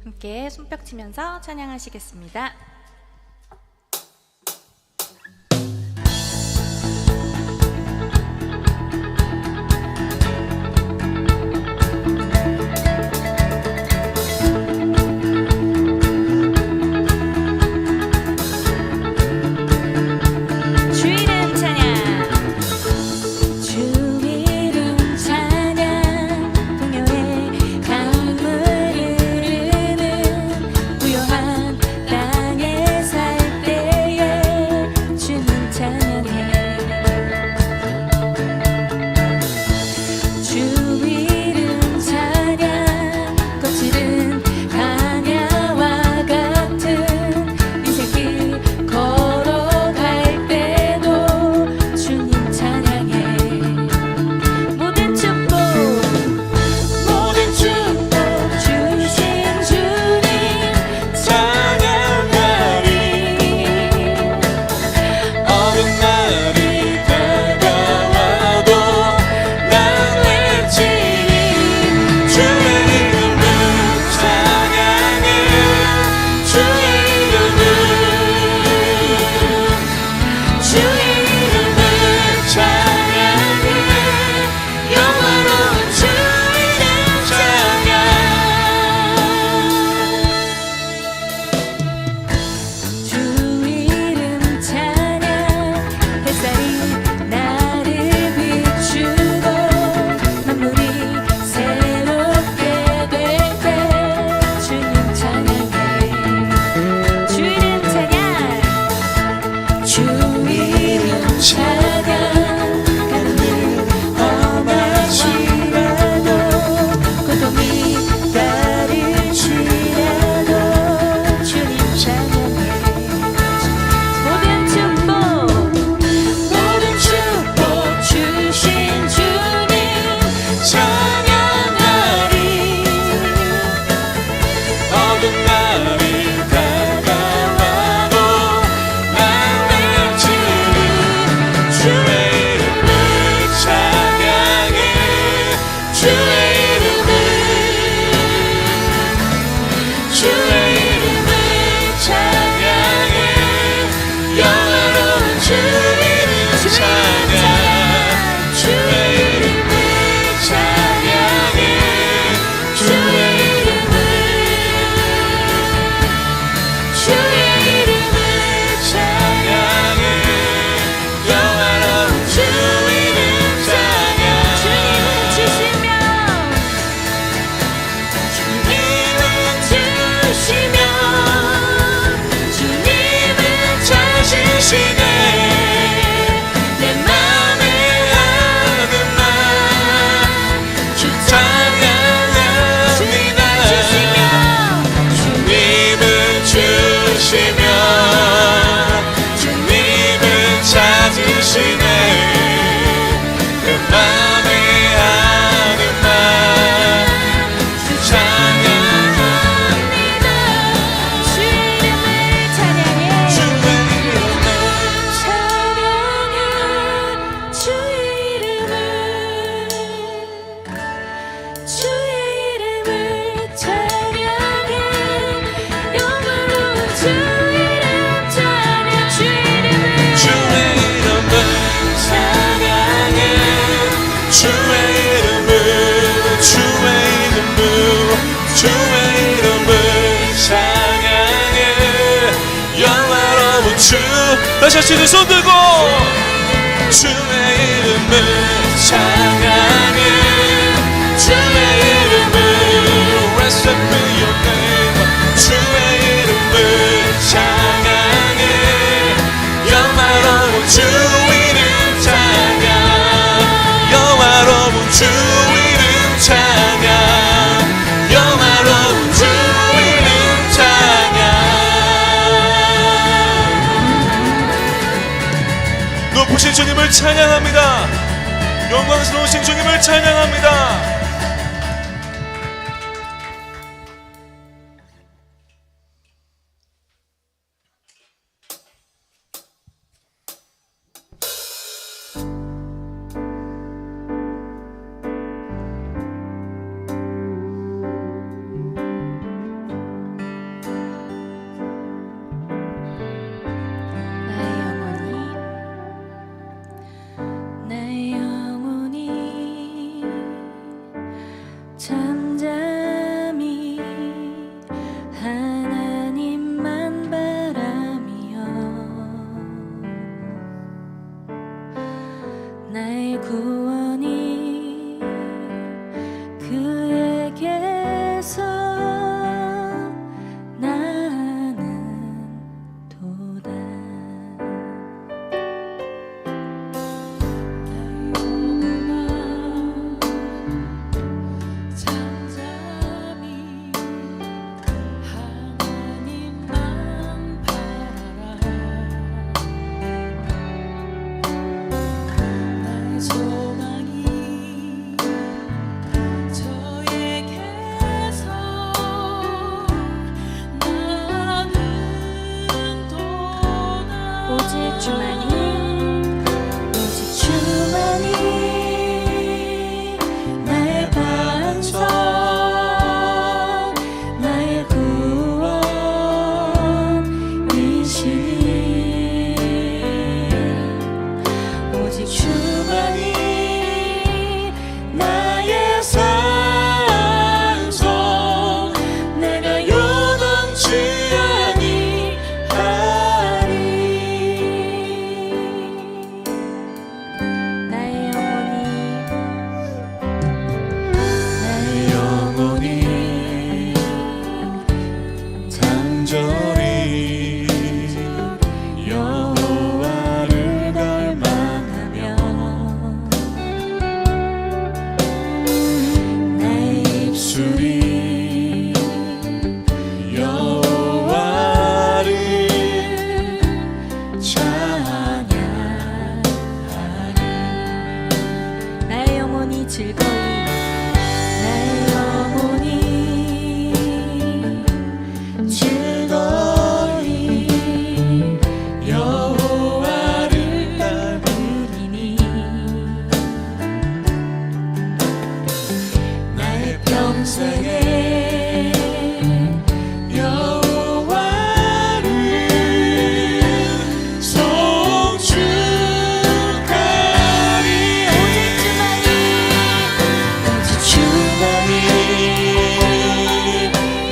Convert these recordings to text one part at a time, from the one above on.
함께 손뼉 치면서 찬양하시겠습니다. 다시 한번 손 들고 주의 이름을 찬양해 주의 이름을 Rest up in your name 주의 이름을 찬양해 영화로운 주 이름 찬양 영화로운 주 이름 찬양 영화로운 주 이름 찬양 높으신 주님을 찬양합니다. 영광스러우신 주님을 찬양합니다.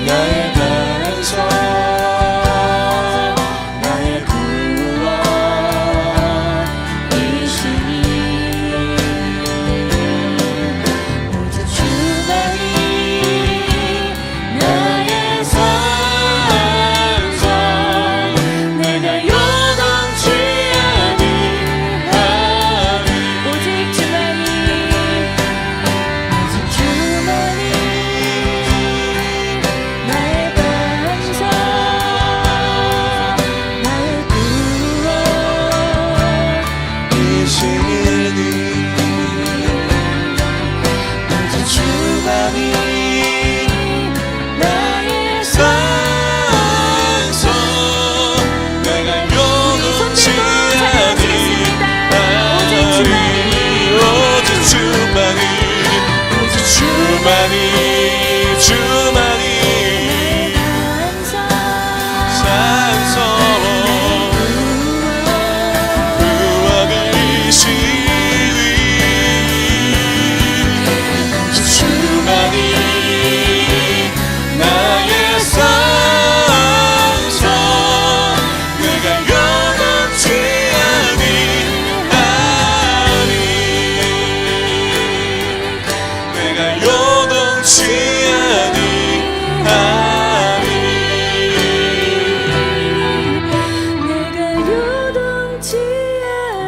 나의 반석 나의 구원이시니 오직 주만이 나의 산성 내가 요동치 아니하리 오직 주만이 나의 반석 나의 구원이시니 오직 주만이 나의 산성 내가 요동치 아니하리 오직 주만이 산성 구원이시니 주만이 나의 산성 내가 요동치 아니하리 내가 요동치 아니하리 내가 요동치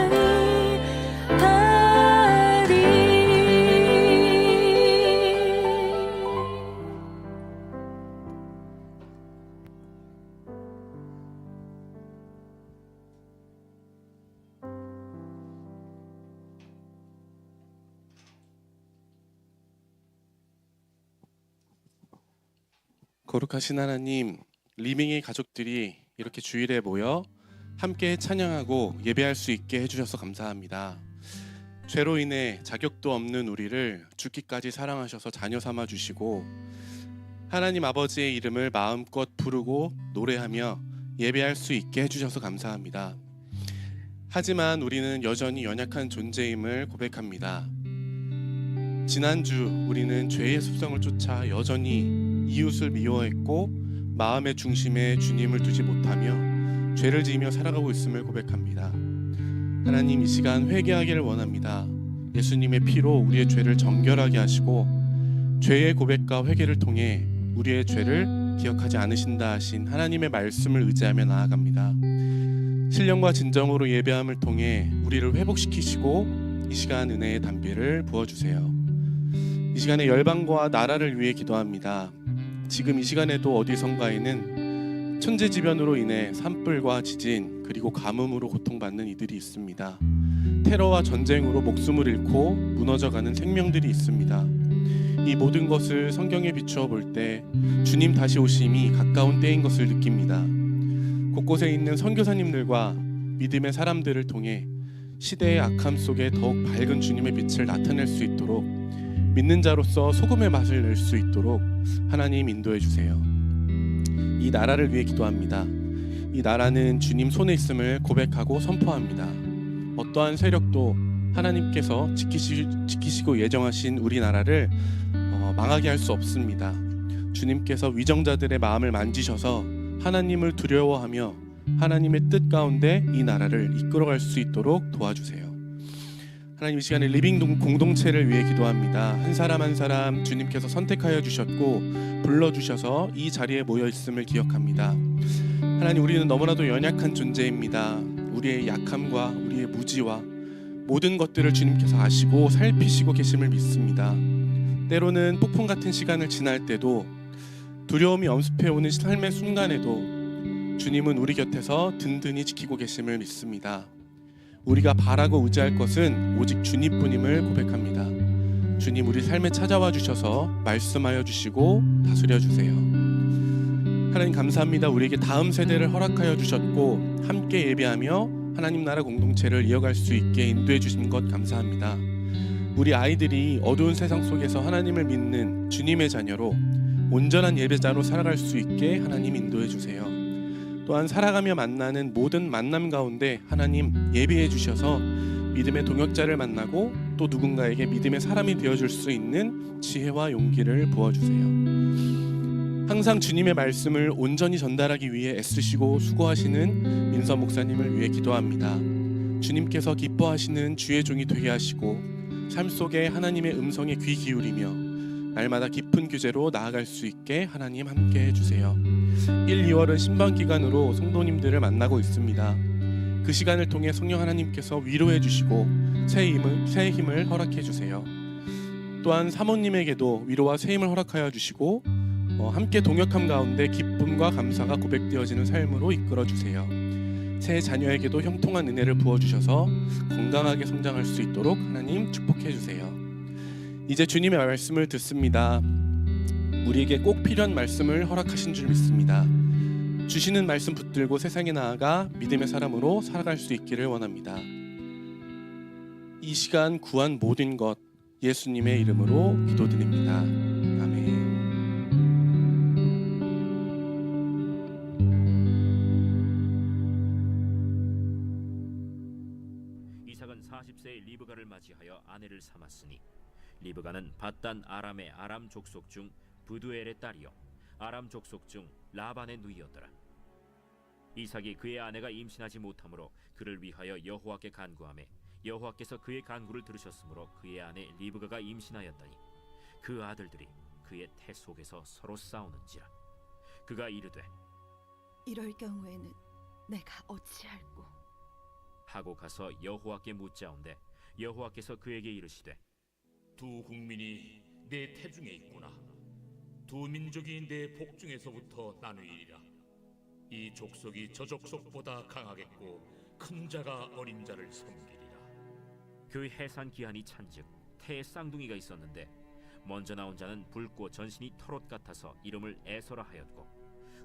아니하리. 거룩하신 하나님, 리빙의 가족들이 이렇게 주일에 모여 함께 찬양하고 예배할 수 있게 해주셔서 감사합니다. 죄로 인해 자격도 없는 우리를 죽기까지 사랑하셔서 자녀 삼아 주시고 하나님 아버지의 이름을 마음껏 부르고 노래하며 예배할 수 있게 해주셔서 감사합니다. 하지만 우리는 여전히 연약한 존재임을 고백합니다. 지난주 우리는 죄의 습성을 쫓아 여전히 이웃을 미워했고 마음의 중심에 주님을 두지 못하며 죄를 지으며 살아가고 있음을 고백합니다. 하나님, 이 시간 회개하기를 원합니다. 예수님의 피로 우리의 죄를 정결하게 하시고 죄의 고백과 회개를 통해 우리의 죄를 기억하지 않으신다 하신 하나님의 말씀을 의지하며 나아갑니다. 신령과 진정으로 예배함을 통해 우리를 회복시키시고 이 시간 은혜의 담비를 부어주세요. 이 시간에 열방과 나라를 위해 기도합니다. 지금 이 시간에도 어디선가에는 천재지변으로 인해 산불과 지진 그리고 가뭄으로 고통받는 이들이 있습니다. 테러와 전쟁으로 목숨을 잃고 무너져가는 생명들이 있습니다. 이 모든 것을 성경에 비추어 볼 때 주님 다시 오심이 가까운 때인 것을 느낍니다. 곳곳에 있는 선교사님들과 믿음의 사람들을 통해 시대의 악함 속에 더욱 밝은 주님의 빛을 나타낼 수 있도록 믿는 자로서 소금의 맛을 낼 수 있도록 하나님 인도해 주세요. 이 나라를 위해 기도합니다. 이 나라는 주님 손에 있음을 고백하고 선포합니다. 어떠한 세력도 하나님께서 지키시고 예정하신 우리나라를 망하게 할 수 없습니다. 주님께서 위정자들의 마음을 만지셔서 하나님을 두려워하며 하나님의 뜻 가운데 이 나라를 이끌어갈 수 있도록 도와주세요. 하나님, 이 시간에 리빙 공동체를 위해 기도합니다. 한 사람 한 사람 주님께서 선택하여 주셨고 불러주셔서 이 자리에 모여 있음을 기억합니다. 하나님, 우리는 너무나도 연약한 존재입니다. 우리의 약함과 우리의 무지와 모든 것들을 주님께서 아시고 살피시고 계심을 믿습니다. 때로는 폭풍 같은 시간을 지날 때도 두려움이 엄습해오는 삶의 순간에도 주님은 우리 곁에서 든든히 지키고 계심을 믿습니다. 우리가 바라고 의지할 것은 오직 주님뿐임을 고백합니다. 주님, 우리 삶에 찾아와 주셔서 말씀하여 주시고 다스려 주세요. 하나님, 감사합니다. 우리에게 다음 세대를 허락하여 주셨고 함께 예배하며 하나님 나라 공동체를 이어갈 수 있게 인도해 주신 것 감사합니다. 우리 아이들이 어두운 세상 속에서 하나님을 믿는 주님의 자녀로 온전한 예배자로 살아갈 수 있게 하나님 인도해 주세요. 또한 살아가며 만나는 모든 만남 가운데 하나님 예비해 주셔서 믿음의 동역자를 만나고 또 누군가에게 믿음의 사람이 되어줄 수 있는 지혜와 용기를 부어주세요. 항상 주님의 말씀을 온전히 전달하기 위해 애쓰시고 수고하시는 민서 목사님을 위해 기도합니다. 주님께서 기뻐하시는 주의 종이 되게 하시고 삶 속에 하나님의 음성에 귀 기울이며 날마다 깊은 규제로 나아갈 수 있게 하나님 함께 해주세요. 1, 2월은 신방기간으로 성도님들을 만나고 있습니다. 그 시간을 통해 성령 하나님께서 위로해 주시고 새 힘을 허락해 주세요. 또한 사모님에게도 위로와 새 힘을 허락하여 주시고 함께 동역함 가운데 기쁨과 감사가 고백되어지는 삶으로 이끌어 주세요. 새 자녀에게도 형통한 은혜를 부어주셔서 건강하게 성장할 수 있도록 하나님 축복해 주세요. 이제 주님의 말씀을 듣습니다. 우리에게 꼭 필요한 말씀을 허락하신 줄 믿습니다. 주시는 말씀 붙들고 세상에 나아가 믿음의 사람으로 살아갈 수 있기를 원합니다. 이 시간 구한 모든 것 예수님의 이름으로 기도드립니다. 아멘. 이삭은 40세의 리브가를 맞이하여 아내를 삼았으니 리브가는 밧단 아람의 아람 족속 중 부두엘의 딸이요 아람 족속 중 라반의 누이였더라. 이삭이 그의 아내가 임신하지 못하므로 그를 위하여 여호와께 간구하매 여호와께서 그의 간구를 들으셨으므로 그의 아내 리브가가 임신하였더니 그 아들들이 그의 태 속에서 서로 싸우는지라. 그가 이르되 이럴 경우에는 내가 어찌할꼬? 하고 가서 여호와께 묻자온데 여호와께서 그에게 이르시되 두 국민이 내 태중에 있구나. 두 민족이 내 복중에서부터 나누이리라. 이 족속이 저 족속보다 강하겠고 큰 자가 어린 자를 섬기리라. 그 해산 기한이 찬즉 태에 쌍둥이가 있었는데 먼저 나온 자는 붉고 전신이 털옷 같아서 이름을 에서라 하였고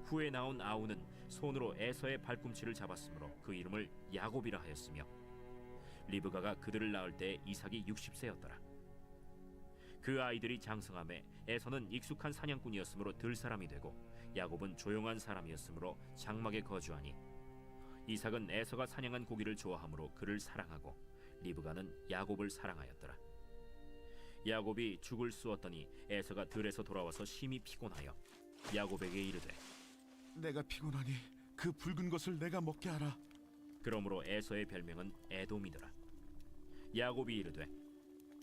후에 나온 아우는 손으로 에서의 발꿈치를 잡았으므로 그 이름을 야곱이라 하였으며 리브가가 그들을 낳을 때 이삭이 60세였더라. 그 아이들이 장성함에 에서는 익숙한 사냥꾼이었으므로 들 사람이 되고 야곱은 조용한 사람이었으므로 장막에 거주하니 이삭은 에서가 사냥한 고기를 좋아하므로 그를 사랑하고 리브가는 야곱을 사랑하였더라. 야곱이 죽을 쑤었더니 에서가 들에서 돌아와서 심히 피곤하여 야곱에게 이르되 내가 피곤하니 그 붉은 것을 내가 먹게 하라. 그러므로 에서의 별명은 에돔이더라. 야곱이 이르되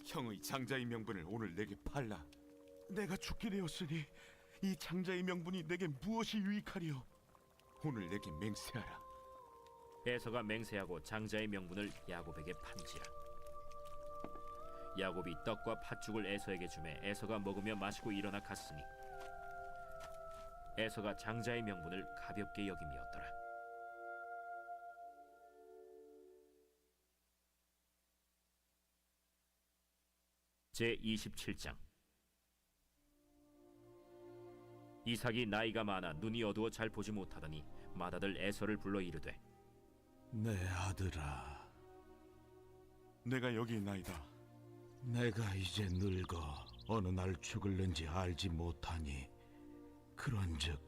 형의 장자의 명분을 오늘 내게 팔라. 내가 죽게 되었으니 이 장자의 명분이 내게 무엇이 유익하리요? 오늘 내게 맹세하라. 에서가 맹세하고 장자의 명분을 야곱에게 판지라. 야곱이 떡과 팥죽을 에서에게 주매 에서가 먹으며 마시고 일어나 갔으니 에서가 장자의 명분을 가볍게 여김이었더라. 제27장. 이삭이 나이가 많아 눈이 어두워 잘 보지 못하더니 맏아들 에서를 불러 이르되 내 아들아, 내가 여기 있나이다. 내가 이제 늙어 어느 날 죽을는지 알지 못하니 그런즉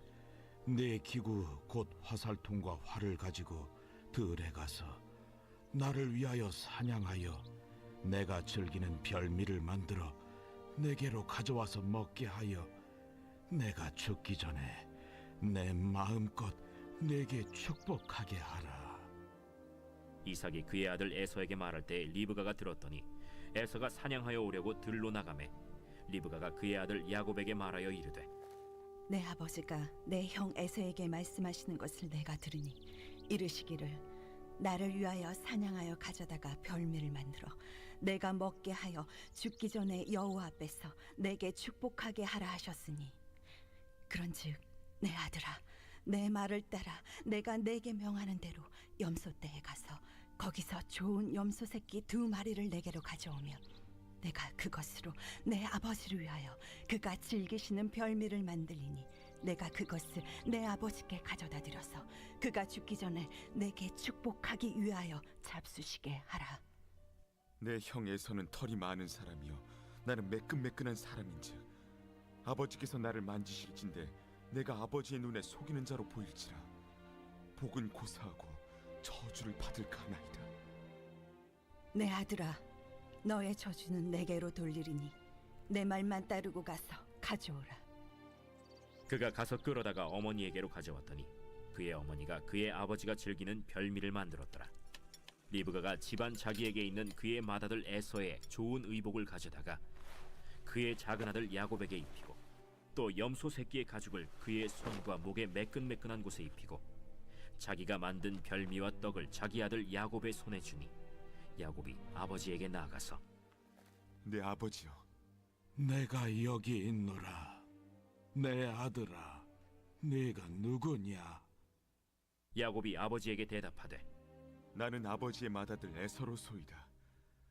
내 기구 곧 화살통과 활을 가지고 들에 가서 나를 위하여 사냥하여 내가 즐기는 별미를 만들어 내게로 가져와서 먹게 하여 내가 죽기 전에 내 마음껏 내게 축복하게 하라. 이삭이 그의 아들 에서에게 말할 때 리브가가 들었더니 에서가 사냥하여 오려고 들로 나가매 리브가가 그의 아들 야곱에게 말하여 이르되 내 아버지가 내 형 에서에게 말씀하시는 것을 내가 들으니 이르시기를 나를 위하여 사냥하여 가져다가 별미를 만들어 내가 먹게 하여 죽기 전에 여호와 앞에서 내게 축복하게 하라 하셨으니 그런즉 내 아들아 내 말을 따라 내가 내게 명하는 대로 염소떼에 가서 거기서 좋은 염소 새끼 2마리를 내게로 가져오며 내가 그것으로 내 아버지를 위하여 그가 즐기시는 별미를 만들리니 내가 그것을 내 아버지께 가져다 드려서 그가 죽기 전에 내게 축복하기 위하여 잡수시게 하라. 내 형 에서는 털이 많은 사람이요 나는 매끈매끈한 사람인즉 아버지께서 나를 만지실진데 내가 아버지의 눈에 속이는 자로 보일지라. 복은 고사하고 저주를 받을까 하나이다. 내 아들아 너의 저주는 내게로 돌리리니 내 말만 따르고 가서 가져오라. 그가 가서 끌어다가 어머니에게로 가져왔더니 그의 어머니가 그의 아버지가 즐기는 별미를 만들었더라. 리브가가 집안 자기에게 있는 그의 맏아들 에서의 좋은 의복을 가져다가 그의 작은 아들 야곱에게 입히고 또 염소 새끼의 가죽을 그의 손과 목에 매끈매끈한 곳에 입히고 자기가 만든 별미와 떡을 자기 아들 야곱의 손에 주니 야곱이 아버지에게 나아가서 내 아버지여, 내가 여기 있노라. 내 아들아, 네가 누구냐? 야곱이 아버지에게 대답하되 나는 아버지의 맏아들 에서로소이다.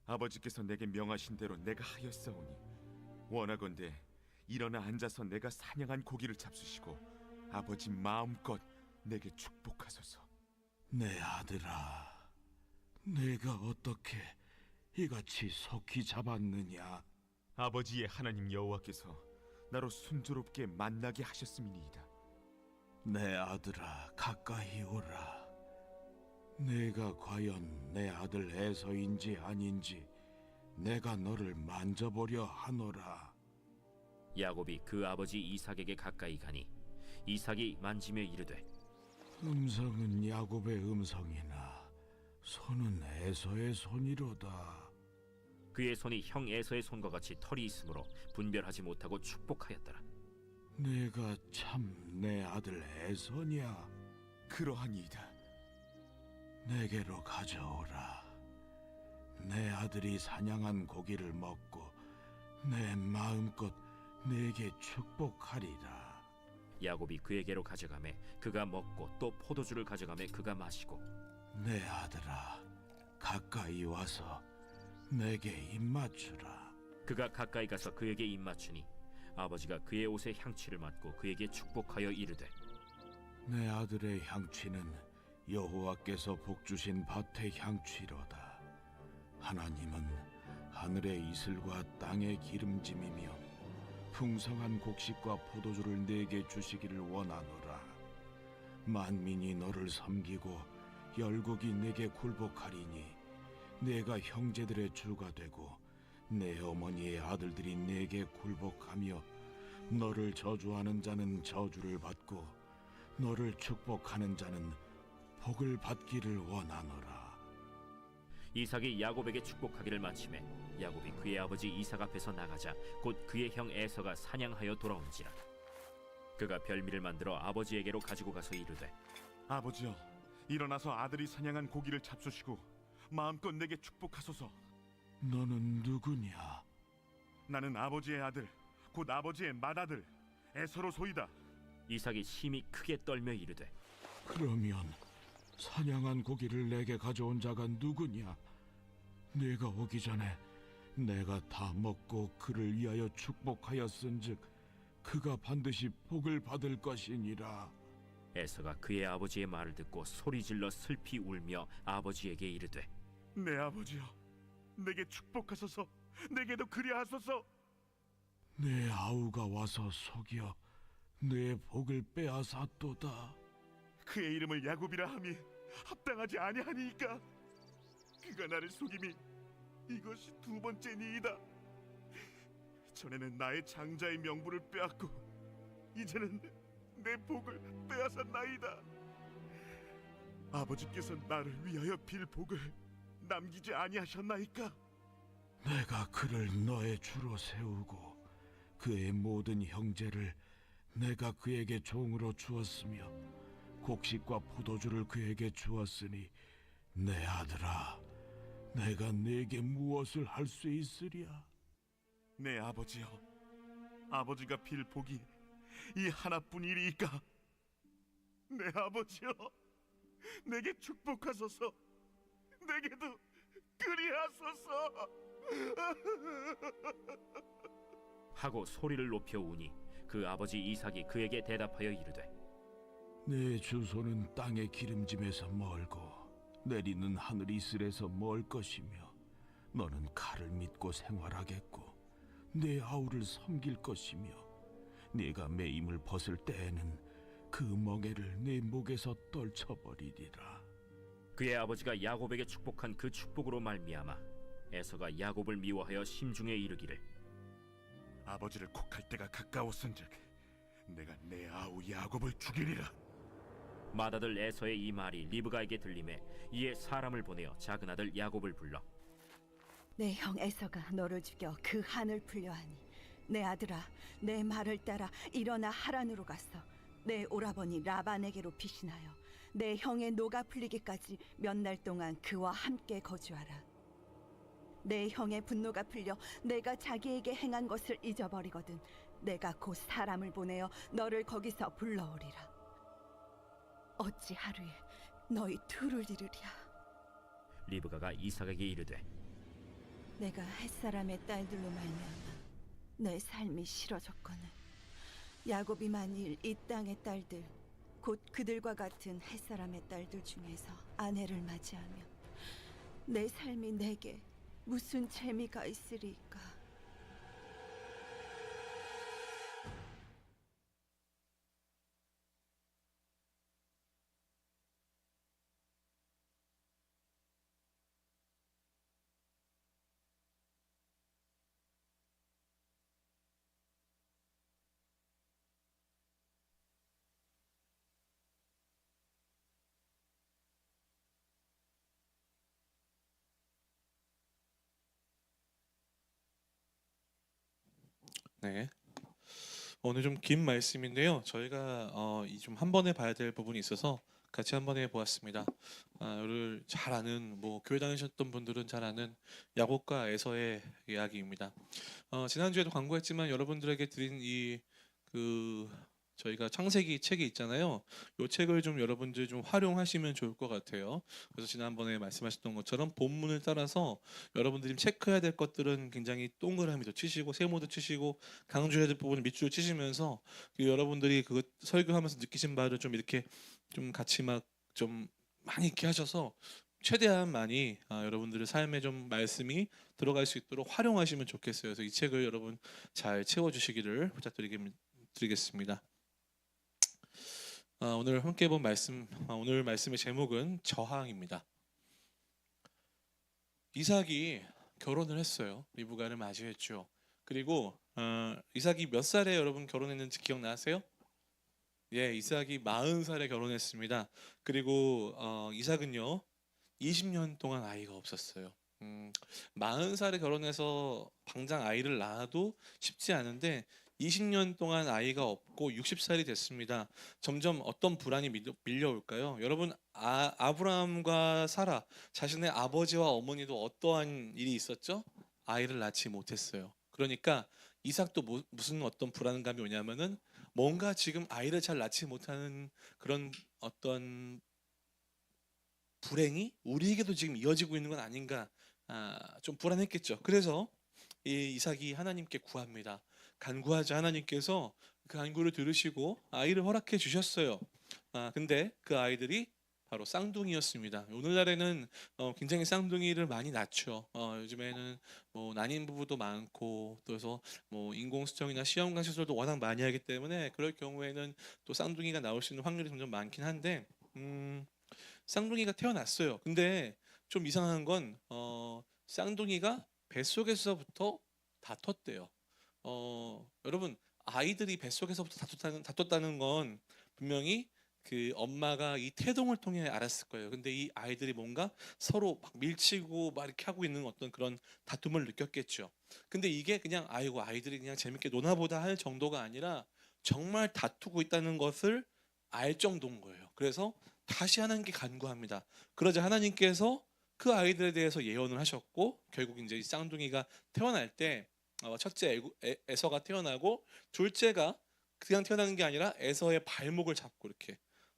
아버지께서 내게 명하신 대로 내가 하였사오니 원하건대 일어나 앉아서 내가 사냥한 고기를 잡수시고 아버지 마음껏 내게 축복하소서. 내 아들아, 내가 어떻게 이같이 속히 잡았느냐? 아버지의 하나님 여호와께서 나로 순조롭게 만나게 하셨음이니이다. 내 아들아, 가까이 오라. 내가 과연 내 아들 에서인지 아닌지 내가 너를 만져보려 하노라. 야곱이 그 아버지 이삭에게 가까이 가니 이삭이 만지며 이르되 음성은 야곱의 음성이나 손은 에서의 손이로다. 그의 손이 형 에서의 손과 같이 털이 있으므로 분별하지 못하고 축복하였더라. 내가 참 내 아들 에서냐? 그러하니이다. 내게로 가져오라. 내 아들이 사냥한 고기를 먹고 내 마음껏 내게 축복하리라. 야곱이 그에게로 가져가매 그가 먹고 또 포도주를 가져가매 그가 마시고 내 아들아, 가까이 와서 내게 입맞추라. 그가 가까이 가서 그에게 입맞추니 아버지가 그의 옷에 향취를 맡고 그에게 축복하여 이르되 내 아들의 향취는 여호와께서 복주신 밭의 향취로다. 하나님은 하늘의 이슬과 땅의 기름짐이며 풍성한 곡식과 포도주를 내게 주시기를 원하노라. 만민이 너를 섬기고 열국이 내게 굴복하리니 내가 형제들의 주가 되고 내 어머니의 아들들이 내게 굴복하며 너를 저주하는 자는 저주를 받고 너를 축복하는 자는 복을 받기를 원하노라. 이삭이 야곱에게 축복하기를 마치매 야곱이 그의 아버지 이삭 앞에서 나가자 곧 그의 형 에서가 사냥하여 돌아온지라. 그가 별미를 만들어 아버지에게로 가지고 가서 이르되 아버지여, 일어나서 아들이 사냥한 고기를 잡수시고 마음껏 내게 축복하소서. 너는 누구냐? 나는 아버지의 아들, 곧 아버지의 맏아들 에서로소이다. 이삭이 심히 크게 떨며 이르되 그러면 사냥한 고기를 내게 가져온 자가 누구냐? 내가 오기 전에 내가 다 먹고 그를 위하여 축복하였은즉 그가 반드시 복을 받을 것이니라. 에서가 그의 아버지의 말을 듣고 소리질러 슬피 울며 아버지에게 이르되 내 아버지여, 내게 축복하소서. 내게도 그리하소서. 내 아우가 와서 속여 내 복을 빼앗았도다. 그의 이름을 야곱이라 함이 합당하지 아니하니이까. 그가 나를 속임이 이것이 두 번째니이다. 전에는 나의 장자의 명분을 빼앗고 이제는 내 복을 빼앗았나이다. 아버지께서 나를 위하여 빌 복을 남기지 아니하셨나이까. 내가 그를 너의 주로 세우고 그의 모든 형제를 내가 그에게 종으로 주었으며 곡식과 포도주를 그에게 주었으니 내 아들아, 내가 네게 무엇을 할 수 있으랴? 내 아버지여, 아버지가 빌 복이 이 하나뿐이리이까. 내 아버지여, 내게 축복하소서. 내게도 그리하소서. 하고 소리를 높여 우니 그 아버지 이삭이 그에게 대답하여 이르되 내 주소는 땅의 기름짐에서 멀고 내리는 하늘 이슬에서 멀 것이며 너는 칼을 믿고 생활하겠고 내 아우를 섬길 것이며 네가 매임을 벗을 때에는 그 멍에를 내 목에서 떨쳐버리리라. 그의 아버지가 야곱에게 축복한 그 축복으로 말미암아 에서가 야곱을 미워하여 심중에 이르기를 아버지를 콕할 때가 가까웠은즉 내가 내 아우 야곱을 죽이리라. 맏아들 에서의 이 말이 리브가에게 들림에 이에 사람을 보내어 작은 아들 야곱을 불러 내 형 에서가 너를 죽여 그 한을 풀려하니 내 아들아 내 말을 따라 일어나 하란으로 가서 내 오라버니 라반에게로 피신하여 내 형의 노가 풀리기까지 몇 날 동안 그와 함께 거주하라. 내 형의 분노가 풀려 내가 자기에게 행한 것을 잊어버리거든 내가 곧 사람을 보내어 너를 거기서 불러오리라. 어찌 하루에 너희 둘을 이루랴. 리브가가 이삭에게 이르되 내가 햇사람의 딸들로 말미암아 내 삶이 싫어졌거늘 야곱이 만일 이 땅의 딸들 곧 그들과 같은 햇사람의 딸들 중에서 아내를 맞이하면 내 삶이 내게 무슨 재미가 있으리까. 네. 오늘 좀 긴 말씀인데요. 저희가 이 좀 한 번에 봐야 될 부분이 있어서 같이 한 번에 보았습니다. 오늘 잘 아는 교회 다니셨던 분들은 잘 아는 야곱과 에서의 이야기입니다. 지난주에도 광고했지만 여러분들에게 드린 저희가 창세기 책이 있잖아요. 이 책을 좀 여러분들 좀 활용하시면 좋을 것 같아요. 그래서 지난번에 말씀하셨던 것처럼 본문을 따라서 여러분들이 체크해야 될 것들은 굉장히 동그라미도 치시고 세모도 치시고 강조해야 될 부분을 밑줄을 치시면서 여러분들이 그거 설교하면서 느끼신 바를 좀 이렇게 좀 같이 막 좀 많이 있게 하셔서 최대한 많이 여러분들의 삶에 좀 말씀이 들어갈 수 있도록 활용하시면 좋겠어요. 그래서 이 책을 여러분 잘 채워주시기를 부탁드리겠습니다. 오늘 함께 본 말씀, 오늘 말씀의 제목은 저항입니다. 이삭이 결혼을 했어요. 리브가를 맞이했죠. 그리고 이삭이 몇 살에 여러분 결혼했는지 기억나세요? 예, 이삭이 40살에 결혼했습니다. 그리고 이삭은요 20년 동안 아이가 없었어요. 40살에 결혼해서 당장 아이를 낳아도 쉽지 않은데 20년 동안 아이가 없고 60살이 됐습니다. 점점 어떤 불안이 밀려올까요? 여러분 아브라함과 사라 자신의 아버지와 어머니도 어떠한 일이 있었죠? 아이를 낳지 못했어요. 그러니까 이삭도 무슨 어떤 불안감이 오냐면은 뭔가 지금 아이를 잘 낳지 못하는 그런 어떤 불행이 우리에게도 지금 이어지고 있는 건 아닌가, 좀 불안했겠죠. 그래서 이 이삭이 하나님께 구합니다. 간구하자 하나님께서 그 간구를 들으시고 아이를 허락해 주셨어요. 근데 그 아이들이 바로 쌍둥이였습니다. 오늘날에는 굉장히 쌍둥이를 많이 낳죠. 요즘에는 난임 부부도 많고 그래서 인공수정이나 시험관 시술도 워낙 많이 하기 때문에 그럴 경우에는 또 쌍둥이가 나올 수 있는 확률이 점점 많긴 한데 쌍둥이가 태어났어요. 근데 좀 이상한 건 쌍둥이가 뱃속에서부터 다퉜대요. 여러분 아이들이 뱃속에서부터 다퉜다는 건 분명히 그 엄마가 이 태동을 통해 알았을 거예요. 근데 이 아이들이 뭔가 서로 막 밀치고 막 이렇게 하고 있는 어떤 그런 다툼을 느꼈겠죠. 근데 이게 그냥 아이들이 그냥 재밌게 노나보다 할 정도가 아니라 정말 다투고 있다는 것을 알 정도인 거예요. 그래서 다시 하나님께 간구합니다. 그러자 하나님께서 그 아이들에 대해서 예언을 하셨고 결국 이제 이 쌍둥이가 태어날 때 첫째 에서가 태어나고 둘째가 그냥 태어나는 게 아니라 에서의 발목을 잡고 이렇게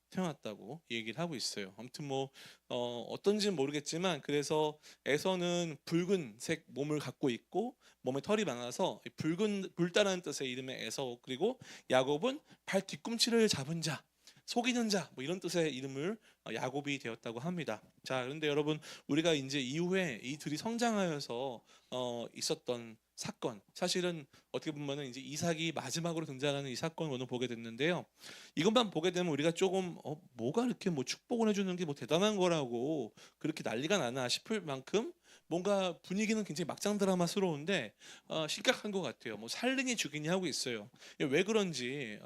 태어났다고 얘기를 하고 있어요. 아무튼 어떤지는 모르겠지만 그래서 에서는 붉은색 몸을 갖고 있고 몸에 털이 많아서 붉다라는 뜻의 이름의 에서, 그리고 야곱은 발 뒤꿈치를 잡은 자, 속이는 자 이런 뜻의 이름을 야곱이 되었다고 합니다. 자, 그런데 여러분 우리가 이제 이후에 이 둘이 성장하여서 있었던 사건, 사실은 어떻게 보면은 이제 이삭이 마지막으로 등장하는 이 사건을 오늘 보게 됐는데요. 이것만 보게 되면 우리가 조금 뭐가 이렇게 축복을 해주는 게 대단한 거라고 그렇게 난리가 나나 싶을 만큼 뭔가 분위기는 굉장히 막장 드라마스러운데 심각한 것 같아요. 뭐 살리니 죽이니 하고 있어요. 왜 그런지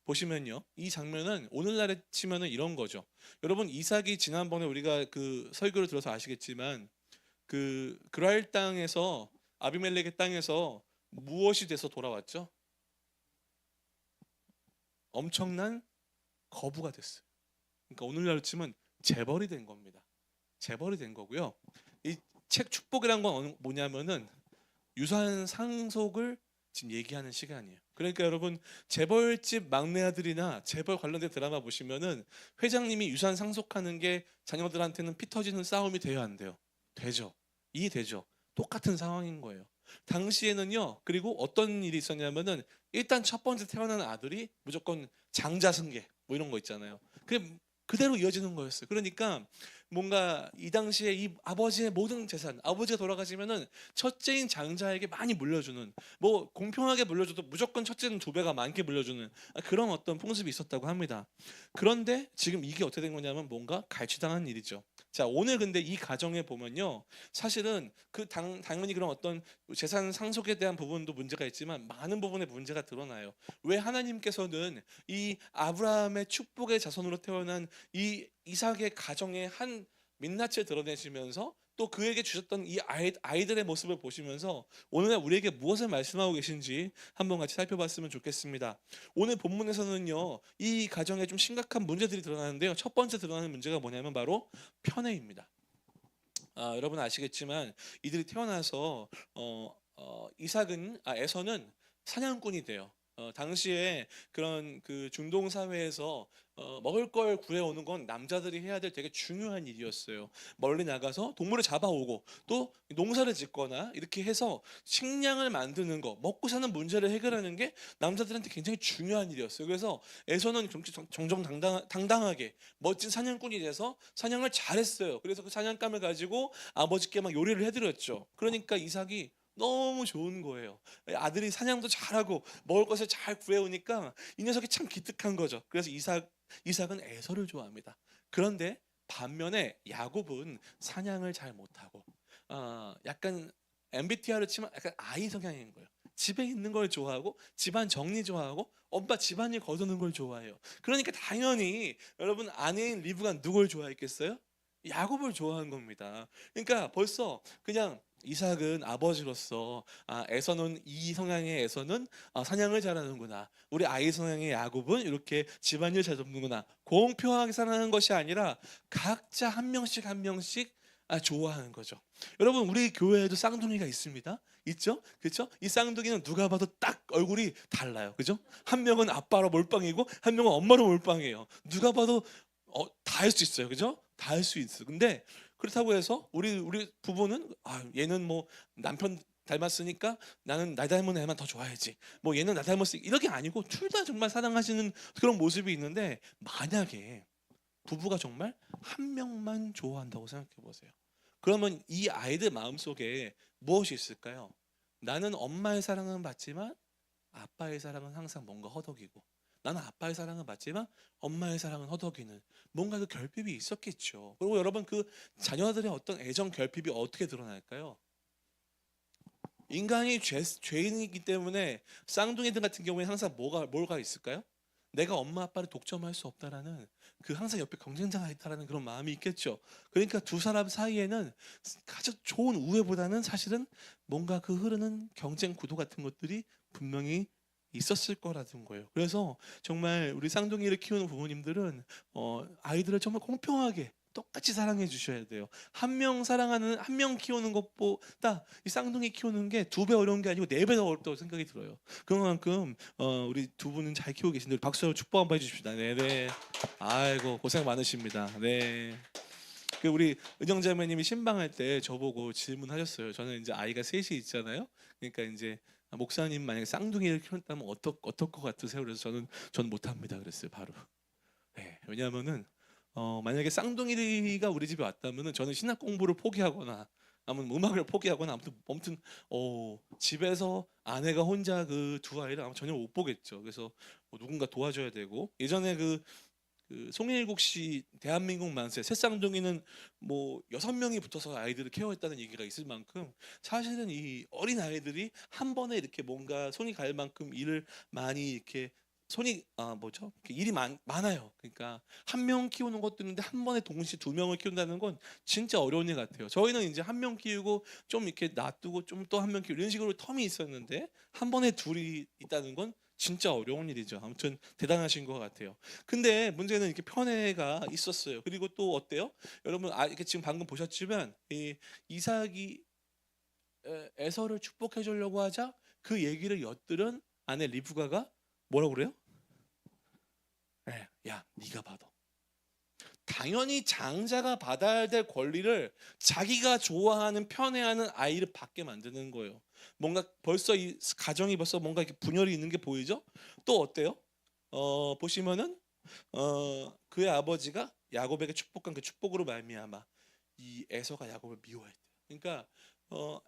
보시면요, 이 장면은 오늘날에 치면은 이런 거죠. 여러분, 이삭이 지난번에 우리가 그 설교를 들어서 아시겠지만 그 그랄 땅에서, 아비멜렉의 땅에서 무엇이 돼서 돌아왔죠? 엄청난 거부가 됐어요. 그러니까 오늘날로 치면 재벌이 된 겁니다. 재벌이 된 거고요. 이 책 축복이란 건 뭐냐면은 유산 상속을 지금 얘기하는 시간이에요. 그러니까 여러분, 재벌집 막내 아들이나 재벌 관련된 드라마 보시면은 회장님이 유산 상속하는 게 자녀들한테는 피 터지는 싸움이 돼야 안 돼요? 되죠. 이해되죠? 똑같은 상황인 거예요. 당시에는요, 그리고 어떤 일이 있었냐면은 일단 첫 번째 태어난 아들이 무조건 장자승계 뭐 이런 거 있잖아요. 그게 그대로 이어지는 거였어요. 그러니까 뭔가 이 당시에 이 아버지의 모든 재산, 아버지가 돌아가시면은 첫째인 장자에게 많이 물려주는, 뭐 공평하게 물려줘도 무조건 첫째는 2배가 많게 물려주는 그런 어떤 풍습이 있었다고 합니다. 그런데 지금 이게 어떻게 된 거냐면 뭔가 갈취당한 일이죠. 자, 오늘 근데 이 가정에 보면요, 사실은 그 당연히 그런 어떤 재산 상속에 대한 부분도 문제가 있지만 많은 부분에 문제가 드러나요. 왜 하나님께서는 이 아브라함의 축복의 자손으로 태어난 이 이삭의 가정의 한 민낯을 드러내시면서 또 그에게 주셨던 이 아이들의 모습을 보시면서 오늘날 우리에게 무엇을 말씀하고 계신지 한번 같이 살펴봤으면 좋겠습니다. 오늘 본문에서는요, 이 가정에 좀 심각한 문제들이 드러나는데요, 첫 번째 드러나는 문제가 뭐냐면 바로 편애입니다. 여러분 아시겠지만 이들이 태어나서 에서는 사냥꾼이 돼요. 당시에 그런 그 중동 사회에서 먹을 걸 구해오는 건 남자들이 해야 될 되게 중요한 일이었어요. 멀리 나가서 동물을 잡아오고 또 농사를 짓거나 이렇게 해서 식량을 만드는 거, 먹고 사는 문제를 해결하는 게 남자들한테 굉장히 중요한 일이었어요. 그래서 에서는 정정당당하게 멋진 사냥꾼이 돼서 사냥을 잘했어요. 그래서 그 사냥감을 가지고 아버지께 막 요리를 해드렸죠. 그러니까 이삭이 너무 좋은 거예요. 아들이 사냥도 잘하고 먹을 것을 잘 구해오니까 이 녀석이 참 기특한 거죠. 그래서 이삭은 에서를 좋아합니다. 그런데 반면에 야곱은 사냥을 잘 못하고 약간 MBTI를 치면 약간 아이 성향인 거예요. 집에 있는 걸 좋아하고 집안 정리 좋아하고 엄마 집안일 거두는 걸 좋아해요. 그러니까 당연히 여러분, 아내인 리브가 누굴 좋아했겠어요? 야곱을 좋아한 겁니다. 그러니까 벌써 그냥 이삭은 아버지로서 에서는, 이 성향의 에서는 사냥을 잘하는구나, 우리 아이 성향의 야곱은 이렇게 집안일 잘 돕는구나, 공평하게 살아가는 것이 아니라 각자 한 명씩 한 명씩 좋아하는 거죠. 여러분, 우리 교회에도 쌍둥이가 있습니다. 있죠? 그렇죠? 이 쌍둥이는 누가 봐도 딱 얼굴이 달라요. 그죠? 한 명은 아빠로 몰빵이고 한 명은 엄마로 몰빵이에요. 누가 봐도 다 할 수 있어요. 그죠? 다 할 수 있어. 근데 그렇다고 해서 우리 부부는 얘는 뭐 남편 닮았으니까 나는 나 닮은 애만 더 좋아해야지, 뭐 얘는 나 닮았으니까, 이렇게 아니고 둘 다 정말 사랑하시는 그런 모습이 있는데, 만약에 부부가 정말 한 명만 좋아한다고 생각해 보세요. 그러면 이 아이들 마음속에 무엇이 있을까요? 나는 엄마의 사랑은 받지만 아빠의 사랑은 항상 뭔가 허덕이고, 나는 아빠의 사랑은 받지만 엄마의 사랑은 허덕이는 뭔가 그 결핍이 있었겠죠. 그리고 여러분, 그 자녀들의 어떤 애정 결핍이 어떻게 드러날까요? 인간이 죄인이기 때문에 쌍둥이들 같은 경우에 항상 뭐가 있을까요? 내가 엄마 아빠를 독점할 수 없다라는, 그 항상 옆에 경쟁자가 있다라는 그런 마음이 있겠죠. 그러니까 두 사람 사이에는 가장 좋은 우애보다는 사실은 뭔가 그 흐르는 경쟁 구도 같은 것들이 분명히 있었을 거라는 거예요. 그래서 정말 우리 쌍둥이를 키우는 부모님들은 아이들을 정말 공평하게 똑같이 사랑해 주셔야 돼요. 한 명 키우는 것보다 이 쌍둥이 키우는 게 2배 어려운 게 아니고 4배 더 어렵다고 생각이 들어요. 그만큼 우리 두 분은 잘 키우고 계신데 박수로 축복 한번 해주십시다. 네네. 아이고, 고생 많으십니다. 네. 그 우리 은영자매님이 신방할 때 저보고 질문하셨어요. 저는 이제 아이가 3이 있잖아요. 그러니까 이제 목사님 만약에 쌍둥이를 키웠다면 어떨 것 같으세요? 그래서 저는 못합니다. 그랬어요, 바로. 네, 왜냐하면은 만약에 쌍둥이가 우리 집에 왔다면은 저는 신학 공부를 포기하거나 아니면 음악을 포기하거나 아무튼 집에서 아내가 혼자 그 두 아이를 아마 전혀 못 보겠죠. 그래서 누군가 도와줘야 되고, 예전에 그 그 송일국 씨 대한민국 만세 새쌍둥이는 뭐 6명이 붙어서 아이들을 케어했다는 얘기가 있을 만큼 사실은 이 어린 아이들이 한 번에 이렇게 뭔가 손이 갈 만큼 일을 많이 이렇게 손이 뭐죠? 이렇게 일이 많아요. 그러니까 한 명 키우는 것도 있는데 한 번에 동시에 2명을 키운다는 건 진짜 어려운 일 같아요. 저희는 이제 한 명 키우고 좀 이렇게 놔두고 좀 또 한 명 키우고 이런 식으로 텀이 있었는데 한 번에 둘이 있다는 건 진짜 어려운 일이죠. 아무튼 대단하신 것 같아요. 근데 문제는 이렇게 편애가 있었어요. 그리고 또 어때요? 여러분 이렇게 지금 방금 보셨지만 이 이삭이 에서를 축복해 주려고 하자 그 얘기를 엿들은 아내 리브가가 뭐라고 그래요? 네, 야, 네가 받아. 당연히 장자가 받아야 될 권리를 자기가 좋아하는 편애하는 아이를 받게 만드는 거예요. 뭔가 벌써 이 가정이 벌써 뭔가 이렇게 분열이 있는 게 보이죠? 또 어때요? 보시면은 그의 아버지가 야곱에게 축복한 그 축복으로 말미암아 이 에서가 야곱을 미워했대요. 그러니까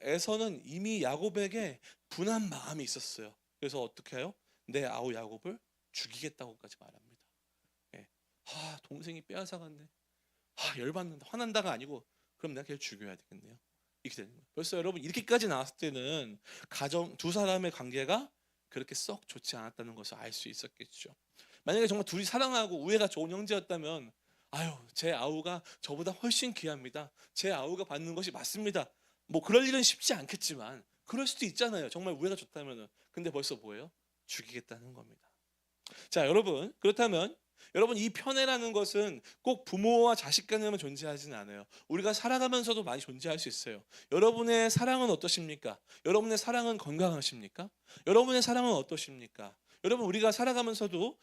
에서는 이미 야곱에게 분한 마음이 있었어요. 그래서 어떻게 해요? 내 아우 야곱을 죽이겠다고까지 말합니다. 예. 동생이 빼앗아갔네. 열받는다. 화난다가 아니고 그럼 내가 걔를 죽여야 되겠네요. 이렇게 되는 거예요. 벌써 여러분 이렇게까지 나왔을 때는 가정 두 사람의 관계가 그렇게 썩 좋지 않았다는 것을 알 수 있었겠죠. 만약에 정말 둘이 사랑하고 우애가 좋은 형제였다면 아유 제 아우가 저보다 훨씬 귀합니다. 제 아우가 받는 것이 맞습니다. 뭐 그럴 일은 쉽지 않겠지만 그럴 수도 있잖아요. 정말 우애가 좋다면은. 근데 벌써 뭐예요? 죽이겠다는 겁니다. 자 여러분 그렇다면 여러분 이 편애라는 것은 꼭 부모와 자식 간에만 존재하지는 않아요. 우리가 살아가면서도 많이 존재할 수 있어요. 여러분의 사랑은 어떠십니까? 여러분의 사랑은 건강하십니까? 여러분의 사랑은 어떠십니까? 여러분 우리가 살아가면서도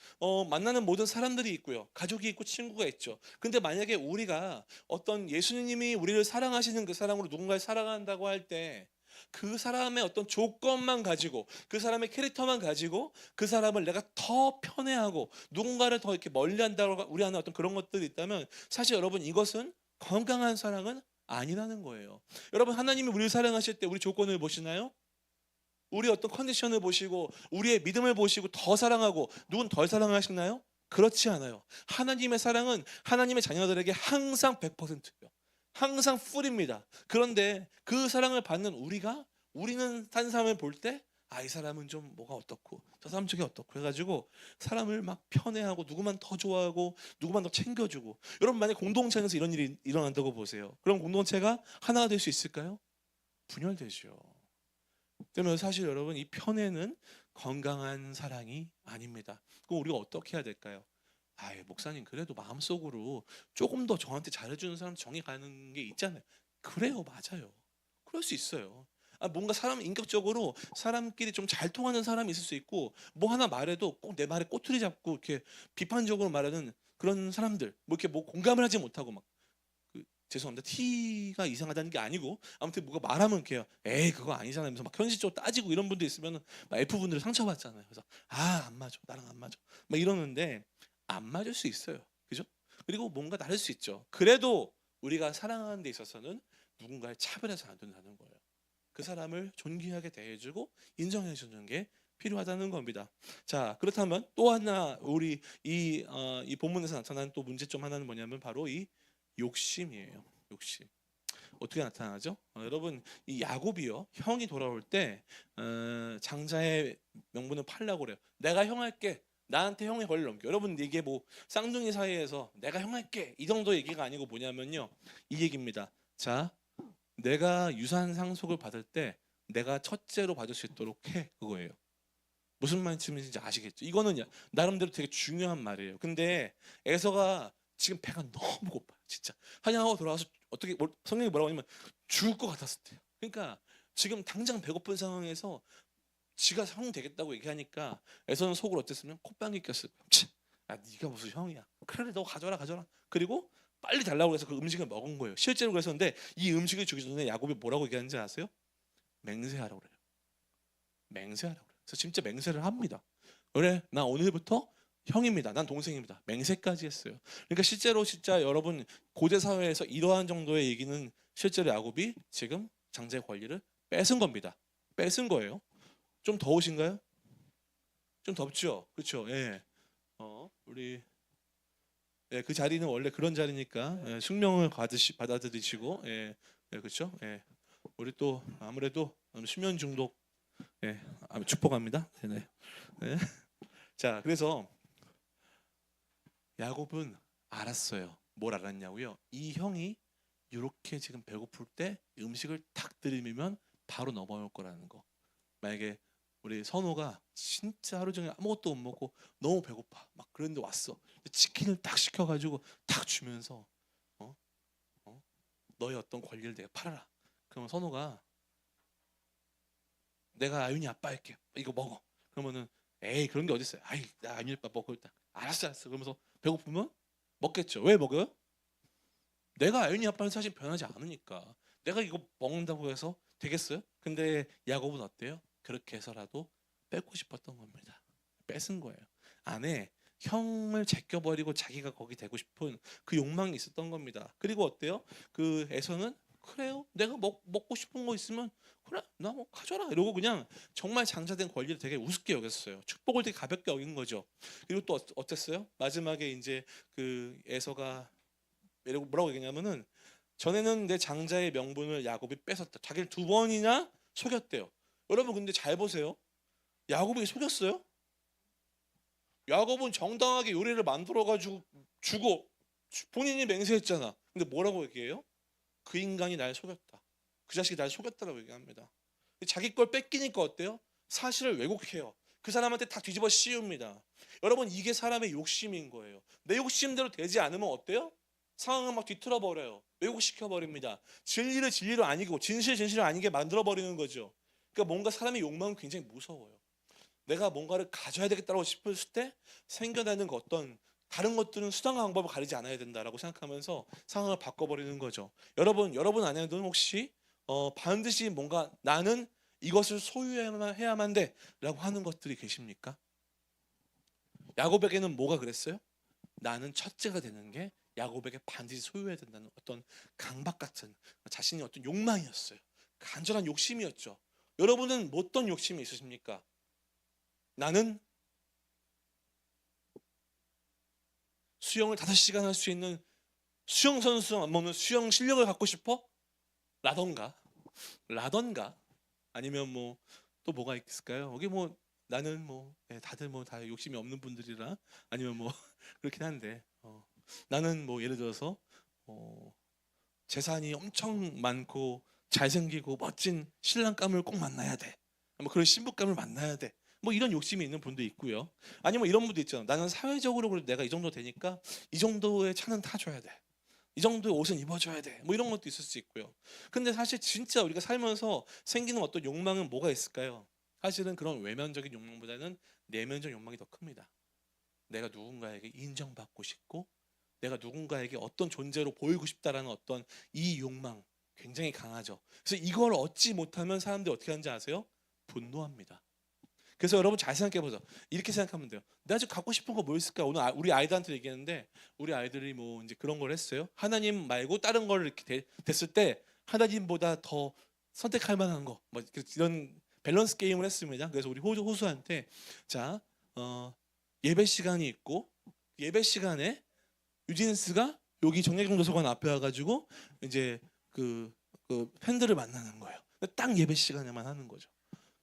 만나는 모든 사람들이 있고요. 가족이 있고 친구가 있죠. 근데 만약에 우리가 어떤 예수님이 우리를 사랑하시는 그 사랑으로 누군가를 사랑한다고 할 때 그 사람의 어떤 조건만 가지고 그 사람의 캐릭터만 가지고 그 사람을 내가 더 편애하고 누군가를 더 이렇게 멀리한다고 우리 안에 어떤 그런 것들이 있다면 사실 여러분 이것은 건강한 사랑은 아니라는 거예요. 여러분 하나님이 우리를 사랑하실 때 우리 조건을 보시나요? 우리 어떤 컨디션을 보시고 우리의 믿음을 보시고 더 사랑하고 누군 덜 사랑하시나요? 그렇지 않아요. 하나님의 사랑은 하나님의 자녀들에게 항상 100%예요. 항상 풀입니다. 그런데 그 사랑을 받는 우리는 한 사람을 볼 때 이 사람은 좀 뭐가 어떻고 저 사람 저게 어떻고 해가지고 사람을 막 편애하고 누구만 더 좋아하고 누구만 더 챙겨주고 여러분 만약 공동체 안에서 이런 일이 일어난다고 보세요. 그럼 공동체가 하나가 될 수 있을까요? 분열되죠. 그러면 사실 여러분 이 편애는 건강한 사랑이 아닙니다. 그럼 우리가 어떻게 해야 될까요? 목사님 그래도 마음속으로 조금 더 저한테 잘해주는 사람 정이 가는 게 있잖아요. 그래요, 맞아요. 그럴 수 있어요. 뭔가 사람 인격적으로 사람끼리 좀 잘 통하는 사람이 있을 수 있고 뭐 하나 말해도 꼭 내 말에 꼬투리 잡고 이렇게 비판적으로 말하는 그런 사람들 뭐 이렇게 뭐 공감을 하지 못하고 막 죄송합니다. 티가 이상하다는 게 아니고 아무튼 뭐가 말하면 이렇게 에이 그거 아니잖아요. 하면서 막 현실적으로 따지고 이런 분들 있으면 F분들 상처받잖아요. 그래서 안 맞아. 나랑 안 맞아. 막 이러는데 안 맞을 수 있어요. 그죠? 그리고 뭔가 다를 수 있죠. 그래도 우리가 사랑하는 데 있어서는 누군가를 차별해서 안 된다는 거예요. 그 사람을 존귀하게 대해주고 인정해주는 게 필요하다는 겁니다. 자 그렇다면 또 하나 우리 이 본문에서 나타나는 또 문제점 하나는 뭐냐면 바로 이 욕심이에요. 욕심. 어떻게 나타나죠? 여러분 이 야곱이요 형이 돌아올 때 장자의 명분을 팔라고 그래요. 내가 형 할게. 나한테 형의 권리를 넘겨. 여러분 이게 뭐 쌍둥이 사이에서 내가 형 할게 이 정도 얘기가 아니고 뭐냐면요 이 얘기입니다. 자 내가 유산 상속을 받을 때 내가 첫째로 받을 수 있도록 해 그거예요. 무슨 말씀인지 아시겠죠? 이거는 나름대로 되게 중요한 말이에요. 근데 에서가 지금 배가 너무 고파요. 진짜 한양하고 돌아와서 어떻게 성경이 뭐라고 하냐면 죽을 것 같았을 때요. 그러니까 지금 당장 배고픈 상황에서 지가 형 되겠다고 얘기하니까 에서는 속으로 어땠으면 콧방귀 꼈을 거야. 네가 무슨 형이야. 그래 너 가져라. 그리고 빨리 달라고 해서 그 음식을 먹은 거예요. 실제로 그랬었는데 이 음식을 주기 전에 야곱이 뭐라고 얘기하는지 아세요? 맹세하라고 그래요. 맹세하라고 그래요. 그래서 진짜 맹세를 합니다. 그래 나 오늘부터 형입니다. 난 동생입니다. 맹세까지 했어요. 그러니까 실제로 진짜 여러분 고대 사회에서 이러한 정도의 얘기는 실제로 야곱이 지금 장자의 권리를 뺏은 겁니다. 뺏은 거예요. 좀 더우신가요? 좀 덥죠? 그렇죠? 예. 우리 예, 그 자리는 원래 그런 자리니까 예, 숙명을 받아들이시고 예, 예, 그렇죠? 예. 우리 또 아무래도 수면 중독 예, 축복합니다. 네. 네. 자, 그래서 야곱은 알았어요. 뭘 알았냐고요? 이 형이 이렇게 지금 배고플 때 음식을 탁 들이밀면 바로 넘어올 거라는 거. 만약에 우리 선호가 진짜 하루 종일 아무것도 못 먹고 너무 배고파 막 그런데 왔어. 치킨을 딱 시켜가지고 탁 주면서 너의 어떤 권리를 내가 팔아라. 그러면 선호가 내가 아윤이 아빠 할게. 이거 먹어. 그러면은 에이 그런 게 어딨어요. 아이 나 아윤이 아빠 먹고 일단 알았어. 그러면서 배고프면 먹겠죠. 왜 먹어요? 내가 아윤이 아빠는 사실 변하지 않으니까. 내가 이거 먹는다고 해서 되겠어요? 근데 야곱은 어때요? 그렇게 해서라도 뺏고 싶었던 겁니다. 뺏은 거예요. 안에 형을 제껴버리고 자기가 거기 되고 싶은 그 욕망이 있었던 겁니다. 그리고 어때요? 그 에서는 그래요. 내가 먹고 싶은 거 있으면 그래 나 뭐 가져라 이러고 그냥 정말 장자된 권리를 되게 우습게 여겼어요. 축복을 되게 가볍게 여긴 거죠. 그리고 또 어땠어요? 마지막에 이제 그 에서가 뭐라고 얘기냐면은 전에는 내 장자의 명분을 야곱이 뺏었다. 자기를 2번이나 속였대요. 여러분 근데 잘 보세요. 야곱이 속였어요? 야곱은 정당하게 요리를 만들어가지고 주고 본인이 맹세했잖아. 근데 뭐라고 얘기해요? 그 인간이 날 속였다. 그 자식이 날 속였다라고 얘기합니다. 자기 걸 뺏기니까 어때요? 사실을 왜곡해요. 그 사람한테 다 뒤집어 씌웁니다. 여러분 이게 사람의 욕심인 거예요. 내 욕심대로 되지 않으면 어때요? 상황을 막 뒤틀어 버려요. 왜곡시켜 버립니다. 진리를 진리로 아니고 진실을 진실로 아니게 만들어 버리는 거죠. 그러니까 뭔가 사람의 욕망은 굉장히 무서워요. 내가 뭔가를 가져야 되겠다고 싶었을 때 생겨나는 어떤 다른 것들은 수단과 방법을 가리지 않아야 된다라고 생각하면서 상황을 바꿔버리는 거죠. 여러분 안에는 혹시 반드시 뭔가 나는 이것을 소유해야만 돼라고 하는 것들이 계십니까? 야곱에게는 뭐가 그랬어요? 나는 첫째가 되는 게 야곱에게 반드시 소유해야 된다는 어떤 강박 같은 자신의 어떤 욕망이었어요. 간절한 욕심이었죠. 여러분은 어떤 욕심이 있으십니까? 나는 수영을 5시간 할 수 있는 수영 선수 안 먹는 수영 실력을 갖고 싶어? 라던가 아니면 뭐 또 뭐가 있을까요? 여기 뭐 나는 뭐 다들 뭐 다 욕심이 없는 분들이라 아니면 뭐 그렇긴 한데 나는 뭐 예를 들어서 재산이 엄청 많고 잘생기고 멋진 신랑감을 꼭 만나야 돼. 뭐 그런 신부감을 만나야 돼. 뭐 이런 욕심이 있는 분도 있고요. 아니면 이런 분도 있잖아. 나는 사회적으로 내가 이 정도 되니까 이 정도의 차는 타줘야 돼. 이 정도의 옷은 입어줘야 돼. 뭐 이런 것도 있을 수 있고요. 근데 사실 진짜 우리가 살면서 생기는 어떤 욕망은 뭐가 있을까요? 사실은 그런 외면적인 욕망보다는 내면적 욕망이 더 큽니다. 내가 누군가에게 인정받고 싶고 내가 누군가에게 어떤 존재로 보이고 싶다라는 어떤 이 욕망 굉장히 강하죠. 그래서 이걸 얻지 못하면 사람들이 어떻게 하는지 아세요? 분노합니다. 그래서 여러분 잘 생각해 보세요. 이렇게 생각하면 돼요. 내가 지금 갖고 싶은 거 뭐 있을까? 오늘 우리 아이들한테 얘기했는데 우리 아이들이 뭐 이제 그런 걸 했어요. 하나님 말고 다른 걸 이렇게 됐을 때 하나님보다 더 선택할 만한 거, 뭐 이런 밸런스 게임을 했습니다. 그래서 우리 호수한테 자 예배 시간이 있고 예배 시간에 유진스가 여기 정약용도서관 앞에 와가지고 이제 그 팬들을 만나는 거예요. 딱 예배 시간에만 하는 거죠.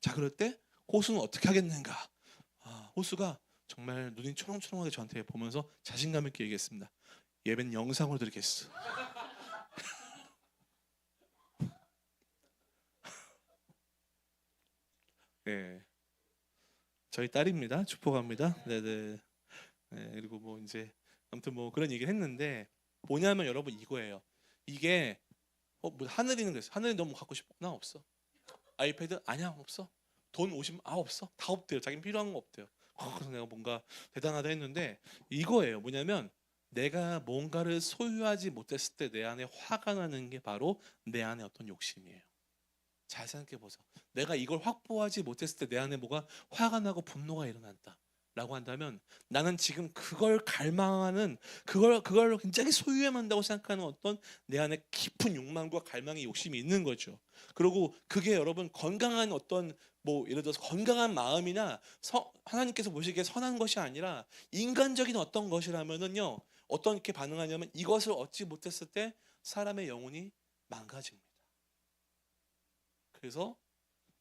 자 그럴 때 호수는 어떻게 하겠는가? 호수가 정말 눈이 초롱초롱하게 저한테 보면서 자신감 있게 얘기했습니다. 예배는 영상으로 드리겠어. 네, 저희 딸입니다. 축복합니다. 네네. 네, 그리고 뭐 이제 아무튼 뭐 그런 얘기를 했는데 뭐냐면 여러분 이거예요. 이게 뭐 하늘이는 그랬어. 하늘이 너무 갖고 싶어. 나 없어. 아이패드 아니야 없어. 돈 50만 없어. 다 없대요. 자기는 필요한 거 없대요. 그래서 내가 뭔가 대단하다 했는데 이거예요. 뭐냐면 내가 뭔가를 소유하지 못했을 때 내 안에 화가 나는 게 바로 내 안에 어떤 욕심이에요. 잘 생각해 보세요. 내가 이걸 확보하지 못했을 때 내 안에 뭐가 화가 나고 분노가 일어난다 라고 한다면 나는 지금 그걸 갈망하는 그걸 굉장히 소유해야 한다고 생각하는 어떤 내 안에 깊은 욕망과 갈망의 욕심이 있는 거죠. 그리고 그게 여러분 건강한 어떤 뭐 예를 들어서 건강한 마음이나 하나님께서 보시기에 선한 것이 아니라 인간적인 어떤 것이라면은요 어떻게 반응하냐면 이것을 얻지 못했을 때 사람의 영혼이 망가집니다. 그래서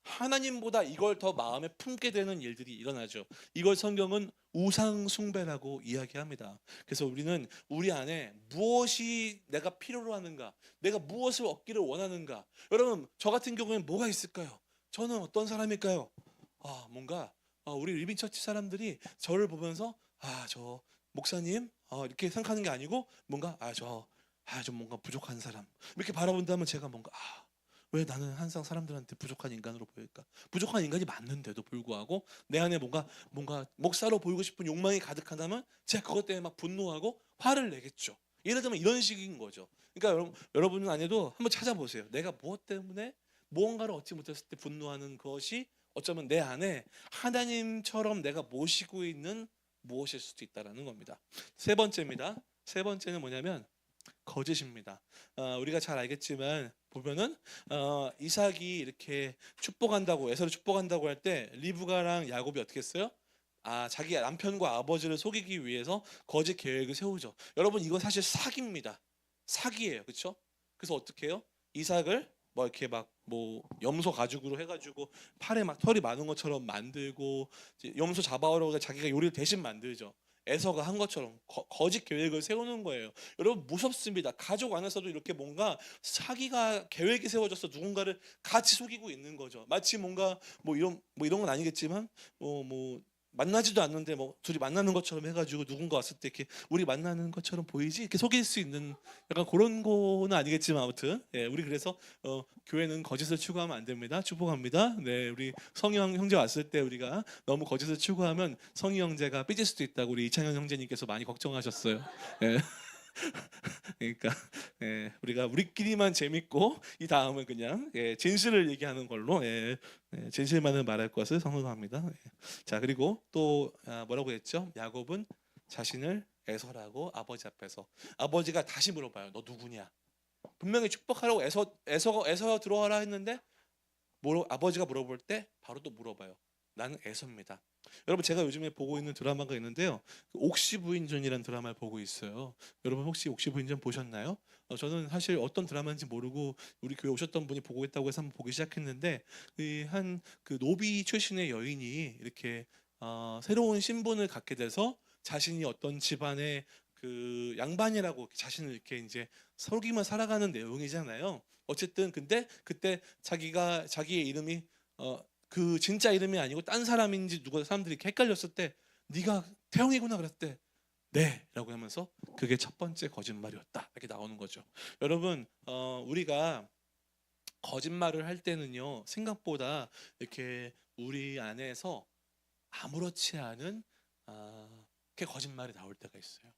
하나님보다 이걸 더 마음에 품게 되는 일들이 일어나죠. 이걸 성경은 우상 숭배라고 이야기합니다. 그래서 우리는 우리 안에 무엇이 내가 필요로 하는가, 내가 무엇을 얻기를 원하는가. 여러분, 저 같은 경우에는 뭐가 있을까요? 저는 어떤 사람일까요? 뭔가 우리 리빙처치 사람들이 저를 보면서 저 목사님 이렇게 생각하는 게 아니고 뭔가 좀 뭔가 부족한 사람 이렇게 바라본다면 제가 뭔가 왜 나는 항상 사람들한테 부족한 인간으로 보일까? 부족한 인간이 맞는데도 불구하고 내 안에 뭔가 목사로 보이고 싶은 욕망이 가득하다면 제가 그것 때문에 막 분노하고 화를 내겠죠. 예를 들면 이런 식인 거죠. 그러니까 여러분은 아니어도 한번 찾아보세요. 내가 무엇 때문에 무언가를 얻지 못했을 때 분노하는 것이 어쩌면 내 안에 하나님처럼 내가 모시고 있는 무엇일 수도 있다라는 겁니다. 세 번째입니다. 세 번째는 뭐냐면 거짓입니다. 우리가 잘 알겠지만 보면은 이삭이 이렇게 축복한다고 에서를 축복한다고 할 때 리브가랑 야곱이 어떻게 했어요? 자기 남편과 아버지를 속이기 위해서 거짓 계획을 세우죠. 여러분 이거 사실 사기입니다. 사기예요, 그렇죠? 그래서 어떻게 해요? 이삭을 이렇게 염소 가죽으로 해가지고 팔에 막 털이 많은 것처럼 만들고 염소 잡아오라고 자기가 요리를 대신 만들죠. 에서가 한 것처럼 거짓 계획을 세우는 거예요. 여러분 무섭습니다. 가족 안에서도 이렇게 뭔가 사기가 계획이 세워져서 누군가를 같이 속이고 있는 거죠. 마치 뭔가 이런 건 아니겠지만 만나지도 않는데 둘이 만나는 것처럼 해가지고 누군가 왔을 때 이렇게 우리 만나는 것처럼 보이지 이렇게 속일 수 있는 약간 그런 거는 아니겠지만 아무튼 우리 그래서 교회는 거짓을 추구하면 안 됩니다. 축복합니다. 네, 우리 성형 형제 왔을 때 우리가 너무 거짓을 추구하면 성희 형제가 삐질 수도 있다고 우리 이창현 형제님께서 많이 걱정하셨어요. 예. 그러니까 우리가 우리끼리만 재밌고 이 다음은 그냥 진실을 얘기하는 걸로 진실만을 말할 것을 선언합니다. 자, 그리고 또 뭐라고 했죠? 야곱은 자신을 에서라고 아버지 앞에서 아버지가 다시 물어봐요. 너 누구냐? 분명히 축복하라고 에서 들어와라 했는데 아버지가 물어볼 때 바로 또 물어봐요. 나는 에서입니다. 여러분 제가 요즘에 보고 있는 드라마가 있는데요. 옥시부인전이라는 드라마를 보고 있어요. 여러분 혹시 옥시부인전 보셨나요? 저는 사실 어떤 드라마인지 모르고 우리 교회 오셨던 분이 보고 있다고 해서 한번 보기 시작했는데 그 노비 출신의 여인이 이렇게 새로운 신분을 갖게 돼서 자신이 어떤 집안의 그 양반이라고 자신을 이렇게 이제 속이며 살아가는 내용이잖아요. 어쨌든 근데 그때 자기의 이름이 그 진짜 이름이 아니고 딴 사람인지 누가 사람들이 이렇게 헷갈렸을 때 네가 태영이구나 그랬을 때 네 라고 하면서 그게 첫 번째 거짓말이었다 이렇게 나오는 거죠. 여러분 우리가 거짓말을 할 때는요 생각보다 이렇게 우리 안에서 아무렇지 않은 이렇게 거짓말이 나올 때가 있어요.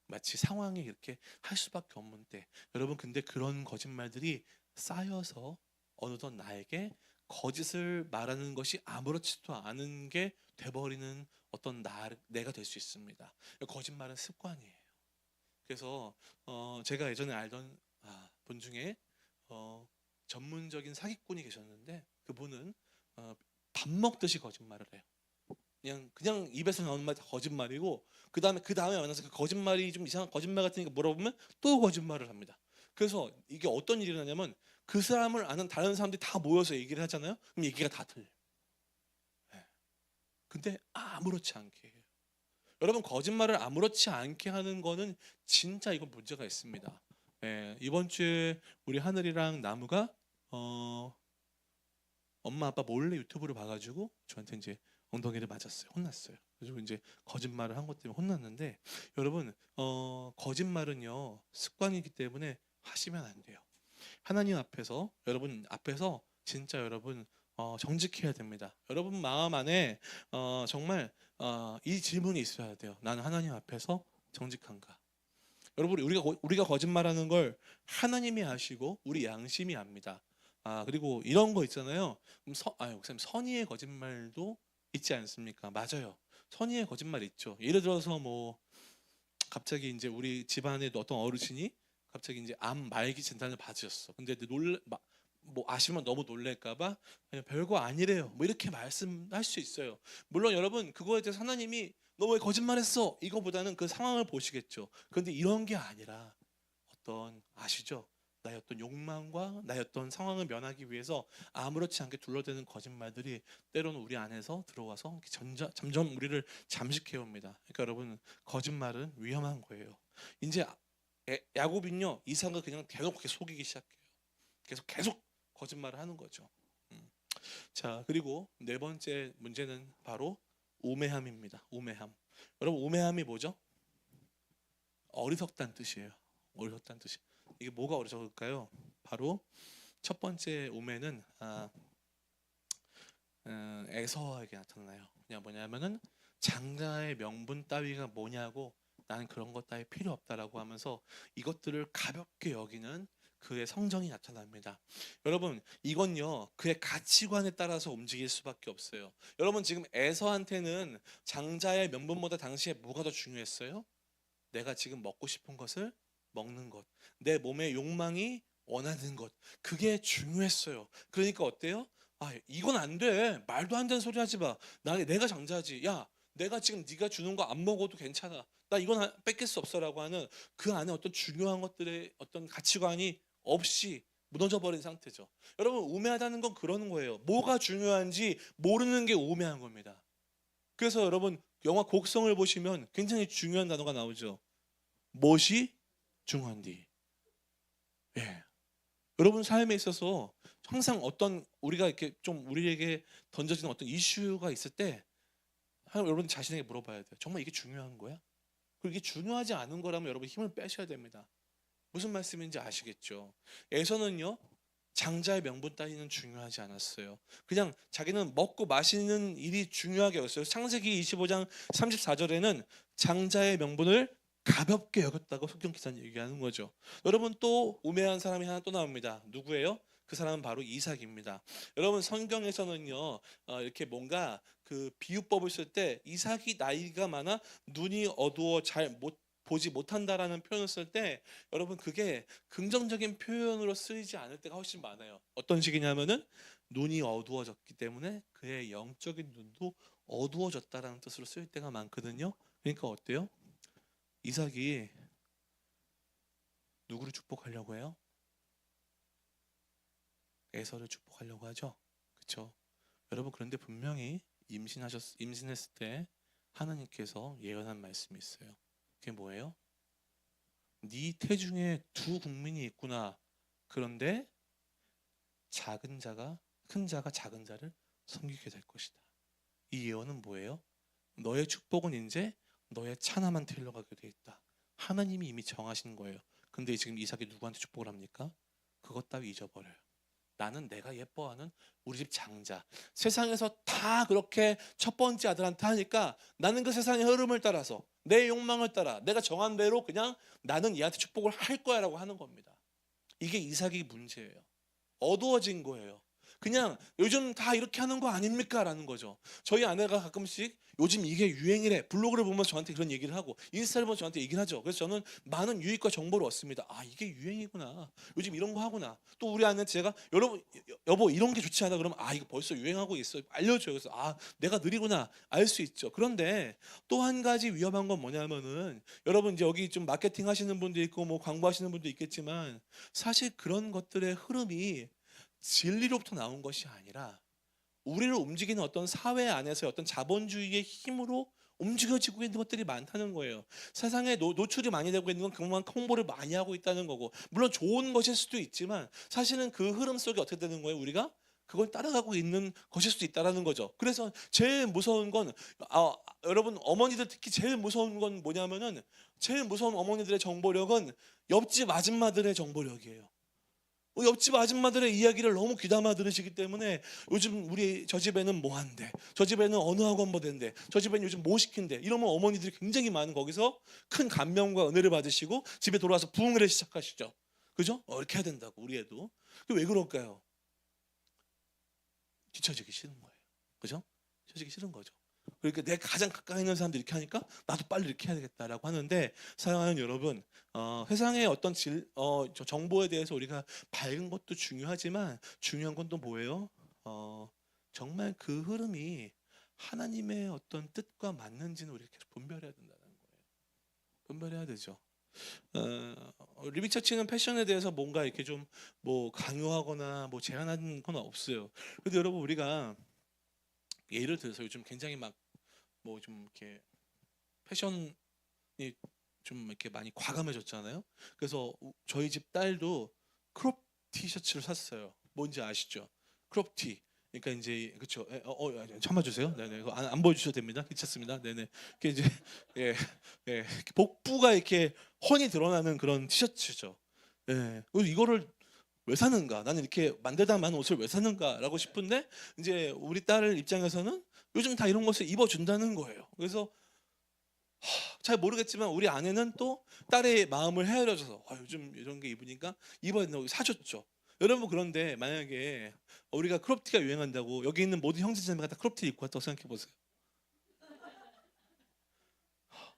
마치 상황이 이렇게 할 수밖에 없는 때 여러분 근데 그런 거짓말들이 쌓여서 어느덧 나에게 거짓을 말하는 것이 아무렇지도 않은 게 돼버리는 어떤 내가 될 수 있습니다. 거짓말은 습관이에요. 그래서 제가 예전에 알던 분 중에 전문적인 사기꾼이 계셨는데 그분은 밥 먹듯이 거짓말을 해요. 그냥 입에서 나오는 말 다 거짓말이고 그 다음에 만나서 그 거짓말이 좀 이상한 거짓말 같으니까 물어보면 또 거짓말을 합니다. 그래서 이게 어떤 일이 일어나냐면 그 사람을 아는 다른 사람들이 다 모여서 얘기를 하잖아요. 그럼 얘기가 다 틀려요. 근데 아무렇지 않게 해요. 여러분 거짓말을 아무렇지 않게 하는 거는 진짜 이건 문제가 있습니다. 이번 주에 우리 하늘이랑 나무가 엄마 아빠 몰래 유튜브를 봐가지고 저한테 이제 엉덩이를 맞았어요. 혼났어요. 그래서 이제 거짓말을 한 것 때문에 혼났는데 여러분 거짓말은요 습관이기 때문에 하시면 안 돼요. 하나님 앞에서 여러분 앞에서 진짜 여러분 정직해야 됩니다. 여러분 마음 안에 정말 이 질문이 있어야 돼요. 나는 하나님 앞에서 정직한가? 여러분 우리가 거짓말하는 걸 하나님이 아시고 우리 양심이 압니다. 그리고 이런 거 있잖아요. 목사님 선의의 거짓말도 있지 않습니까? 맞아요. 선의의 거짓말 있죠. 예를 들어서 갑자기 이제 우리 집안에 어떤 어르신이 갑자기 이제 암 말기 진단을 받으셨어. 근데 아시면 너무 놀랄까봐 별거 아니래요. 이렇게 말씀할 수 있어요. 물론 여러분 그거에 대해서 하나님이 너 왜 거짓말했어? 이거보다는 그 상황을 보시겠죠. 그런데 이런 게 아니라 어떤 아시죠? 나의 어떤 욕망과 나의 어떤 상황을 면하기 위해서 아무렇지 않게 둘러대는 거짓말들이 때로는 우리 안에서 들어와서 점점 우리를 잠식해 옵니다. 그러니까 여러분, 거짓말은 위험한 거예요. 이제 야곱은요, 이삭을 그냥 대놓고 이렇게 속이기 시작해요. 계속 거짓말을 하는 거죠. 자, 그리고 네 번째 문제는 바로 우매함입니다. 우매함. 여러분, 우매함이 뭐죠? 어리석다는 뜻이에요. 어리석다는 뜻이. 이게 뭐가 어리석을까요? 바로 첫 번째 우매는 에서에게 나타나요. 그냥 뭐냐면은 장자의 명분 따위가 뭐냐고, 나는 그런 것 따위 필요 없다라고 하면서 이것들을 가볍게 여기는 그의 성정이 나타납니다. 여러분, 이건요, 그의 가치관에 따라서 움직일 수밖에 없어요. 여러분, 지금 에서한테는 장자의 명분보다 당시에 뭐가 더 중요했어요? 내가 지금 먹고 싶은 것을 먹는 것, 내 몸의 욕망이 원하는 것, 그게 중요했어요. 그러니까 어때요? 이건 안 돼. 말도 안 되는 소리 하지 마. 내가 장자지. 야, 내가 지금 네가 주는 거 안 먹어도 괜찮아. 나 이건 뺏길 수 없어라고 하는 그 안에 어떤 중요한 것들의 어떤 가치관이 없이 무너져 버린 상태죠. 여러분, 우매하다는 건 그러는 거예요. 뭐가 중요한지 모르는 게 우매한 겁니다. 그래서 여러분, 영화 곡성을 보시면 굉장히 중요한 단어가 나오죠. 무엇이 중요한디. 예. 여러분 삶에 있어서 항상 어떤 우리가 이렇게 좀 우리에게 던져지는 어떤 이슈가 있을 때 여러분 자신에게 물어봐야 돼요. 정말 이게 중요한 거야? 그리고 이게 중요하지 않은 거라면 여러분 힘을 빼셔야 됩니다. 무슨 말씀인지 아시겠죠? 에서는요, 장자의 명분 따위는 중요하지 않았어요. 그냥 자기는 먹고 마시는 일이 중요하게 여겼어요. 창세기 25장 34절에는 장자의 명분을 가볍게 여겼다고 성경 기사는 얘기하는 거죠. 여러분, 또 우매한 사람이 하나 또 나옵니다. 누구예요? 그 사람은 바로 이삭입니다. 여러분, 성경에서는요, 이렇게 뭔가 그 비유법을 쓸 때 이삭이 나이가 많아 눈이 어두워 잘 보지 못한다라는 표현을 쓸 때 여러분, 그게 긍정적인 표현으로 쓰이지 않을 때가 훨씬 많아요. 어떤 식이냐면은 눈이 어두워졌기 때문에 그의 영적인 눈도 어두워졌다라는 뜻으로 쓰일 때가 많거든요. 그러니까 어때요? 이삭이 누구를 축복하려고 해요? 에서를 축복하려고 하죠. 그렇죠? 여러분, 그런데 분명히 임신했을 때 하나님께서 예언한 말씀이 있어요. 그게 뭐예요? 네 태중에 두 국민이 있구나. 그런데 작은 자가 큰 자가 작은 자를 섬기게 될 것이다. 이 예언은 뭐예요? 너의 축복은 이제 너의 차나한테 흘러가게 돼 있다. 하나님이 이미 정하신 거예요. 근데 지금 이삭이 누구한테 축복을 합니까? 그것 따위 잊어버려요. 나는 내가 예뻐하는 우리 집 장자. 세상에서 다 그렇게 첫 번째 아들한테 하니까 나는 그 세상의 흐름을 따라서 내 욕망을 따라 내가 정한 대로 그냥 나는 얘한테 축복을 할 거야 라고 하는 겁니다. 이게 이삭의 문제예요. 어두워진 거예요. 그냥 요즘 다 이렇게 하는 거 아닙니까? 라는 거죠. 저희 아내가 가끔씩 요즘 이게 유행이래. 블로그를 보면서 저한테 그런 얘기를 하고 인스타를 보면서 저한테 얘기를 하죠. 그래서 저는 많은 유익과 정보를 얻습니다. 이게 유행이구나. 요즘 이런 거 하구나. 또 우리 아내한테 제가 여보 이런 게 좋지 않아? 그러면 이거 벌써 유행하고 있어. 알려줘요. 그래서 내가 느리구나. 알 수 있죠. 그런데 또 한 가지 위험한 건 뭐냐면은 여러분 이제 여기 좀 마케팅 하시는 분도 있고 뭐 광고하시는 분도 있겠지만 사실 그런 것들의 흐름이 진리로부터 나온 것이 아니라 우리를 움직이는 어떤 사회 안에서의 어떤 자본주의의 힘으로 움직여지고 있는 것들이 많다는 거예요. 세상에 노출이 많이 되고 있는 건 그만큼 홍보를 많이 하고 있다는 거고, 물론 좋은 것일 수도 있지만 사실은 그 흐름 속에 어떻게 되는 거예요? 우리가 그걸 따라가고 있는 것일 수도 있다는 거죠. 그래서 제일 무서운 건 여러분 어머니들 특히 제일 무서운 건 뭐냐면은 제일 무서운 어머니들의 정보력은 옆집 아줌마들의 정보력이에요. 옆집 아줌마들의 이야기를 너무 귀담아 들으시기 때문에 요즘 저 집에는 뭐 한대, 저 집에는 어느 학원 뭐 된대, 저 집에는 요즘 뭐 시킨대, 이러면 어머니들이 굉장히 많은 거기서 큰 감명과 은혜를 받으시고 집에 돌아와서 부흥회를 시작하시죠. 그죠? 이렇게 해야 된다고 우리 애도. 왜 그럴까요? 뒤처지기 싫은 거예요. 그죠? 뒤처지기 싫은 거죠. 그러니까 내가 가장 가까이 있는 사람들이 이렇게 하니까 나도 빨리 이렇게 해야 되겠다라고 하는데, 사랑하는 여러분, 세상의 어떤 정보에 대해서 우리가 밝은 것도 중요하지만 중요한 건 또 뭐예요? 정말 그 흐름이 하나님의 어떤 뜻과 맞는지는 우리가 계속 분별해야 된다는 거예요. 분별해야 되죠. 리빙처치는 패션에 대해서 뭔가 이렇게 좀 뭐 강요하거나 뭐 제한하는 건 없어요. 근데 여러분 우리가 예를 들어서 요즘 굉장히 막 뭐 좀 이렇게 패션이 좀 이렇게 많이 과감해졌잖아요. 그래서 저희 집 딸도 크롭 티셔츠를 샀어요. 뭔지 아시죠? 크롭 티. 그러니까 이제 그렇죠. 참아주세요. 네네. 이거 안 보여주셔도 됩니다. 괜찮습니다. 네네. 이게 이제 예, 예, 복부가 이렇게 훤히 드러나는 그런 티셔츠죠. 예. 그래서 이거를 왜 사는가? 나는 이렇게 만들다 만 옷을 왜 사는가라고 싶은데 이제 우리 딸 입장에서는 요즘 다 이런 것을 입어준다는 거예요. 그래서 잘 모르겠지만 우리 아내는 또 딸의 마음을 헤아려줘서 요즘 이런 게 입으니까 입어야 된다고 사줬죠. 여러분 그런데 만약에 우리가 크롭티가 유행한다고 여기 있는 모든 형제자매가 다 크롭티 입고 왔다고 생각해 보세요.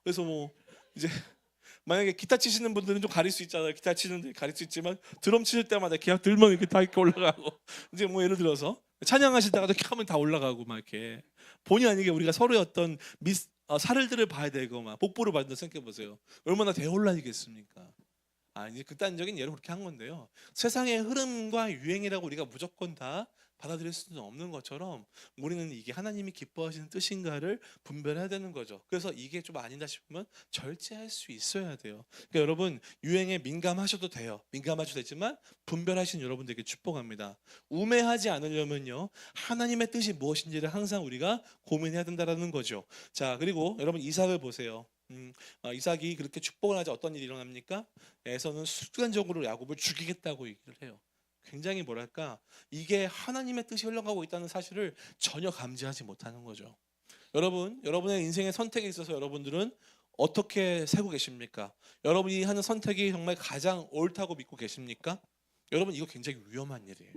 그래서 뭐 이제 만약에 기타 치시는 분들은 좀 가릴 수 있잖아요. 기타 치는데 가릴 수 있지만 드럼 치실 때마다 기타 들면 이렇게 다 이렇게 올라가고 이제 뭐 예를 들어서 찬양하시다가도 이렇게 하면 다 올라가고 막 이렇게 본의 아니게 우리가 서로의 어떤 사를들을 봐야 되고 막 복부를 받는다 생각해 보세요. 얼마나 대혼란이겠습니까? 이제 극단적인 예로 그렇게 한 건데요. 세상의 흐름과 유행이라고 우리가 무조건 다 받아들일 수는 없는 것처럼 우리는 이게 하나님이 기뻐하시는 뜻인가를 분별해야 되는 거죠. 그래서 이게 좀 아니다 싶으면 절제할 수 있어야 돼요. 그러니까 여러분 유행에 민감하셔도 돼요. 민감하셔도 되지만 분별하신 여러분들에게 축복합니다. 우매하지 않으려면요 하나님의 뜻이 무엇인지를 항상 우리가 고민해야 된다는 거죠. 자 그리고 여러분 이삭을 보세요. 이삭이 그렇게 축복을 하자 어떤 일이 일어납니까? 에서는 순간적으로 야곱을 죽이겠다고 얘기를 해요. 굉장히 뭐랄까 이게 하나님의 뜻이 흘러가고 있다는 사실을 전혀 감지하지 못하는 거죠. 여러분, 여러분의 인생의 선택에 있어서 여러분들은 어떻게 세고 계십니까? 여러분이 하는 선택이 정말 가장 옳다고 믿고 계십니까? 여러분 이거 굉장히 위험한 일이에요.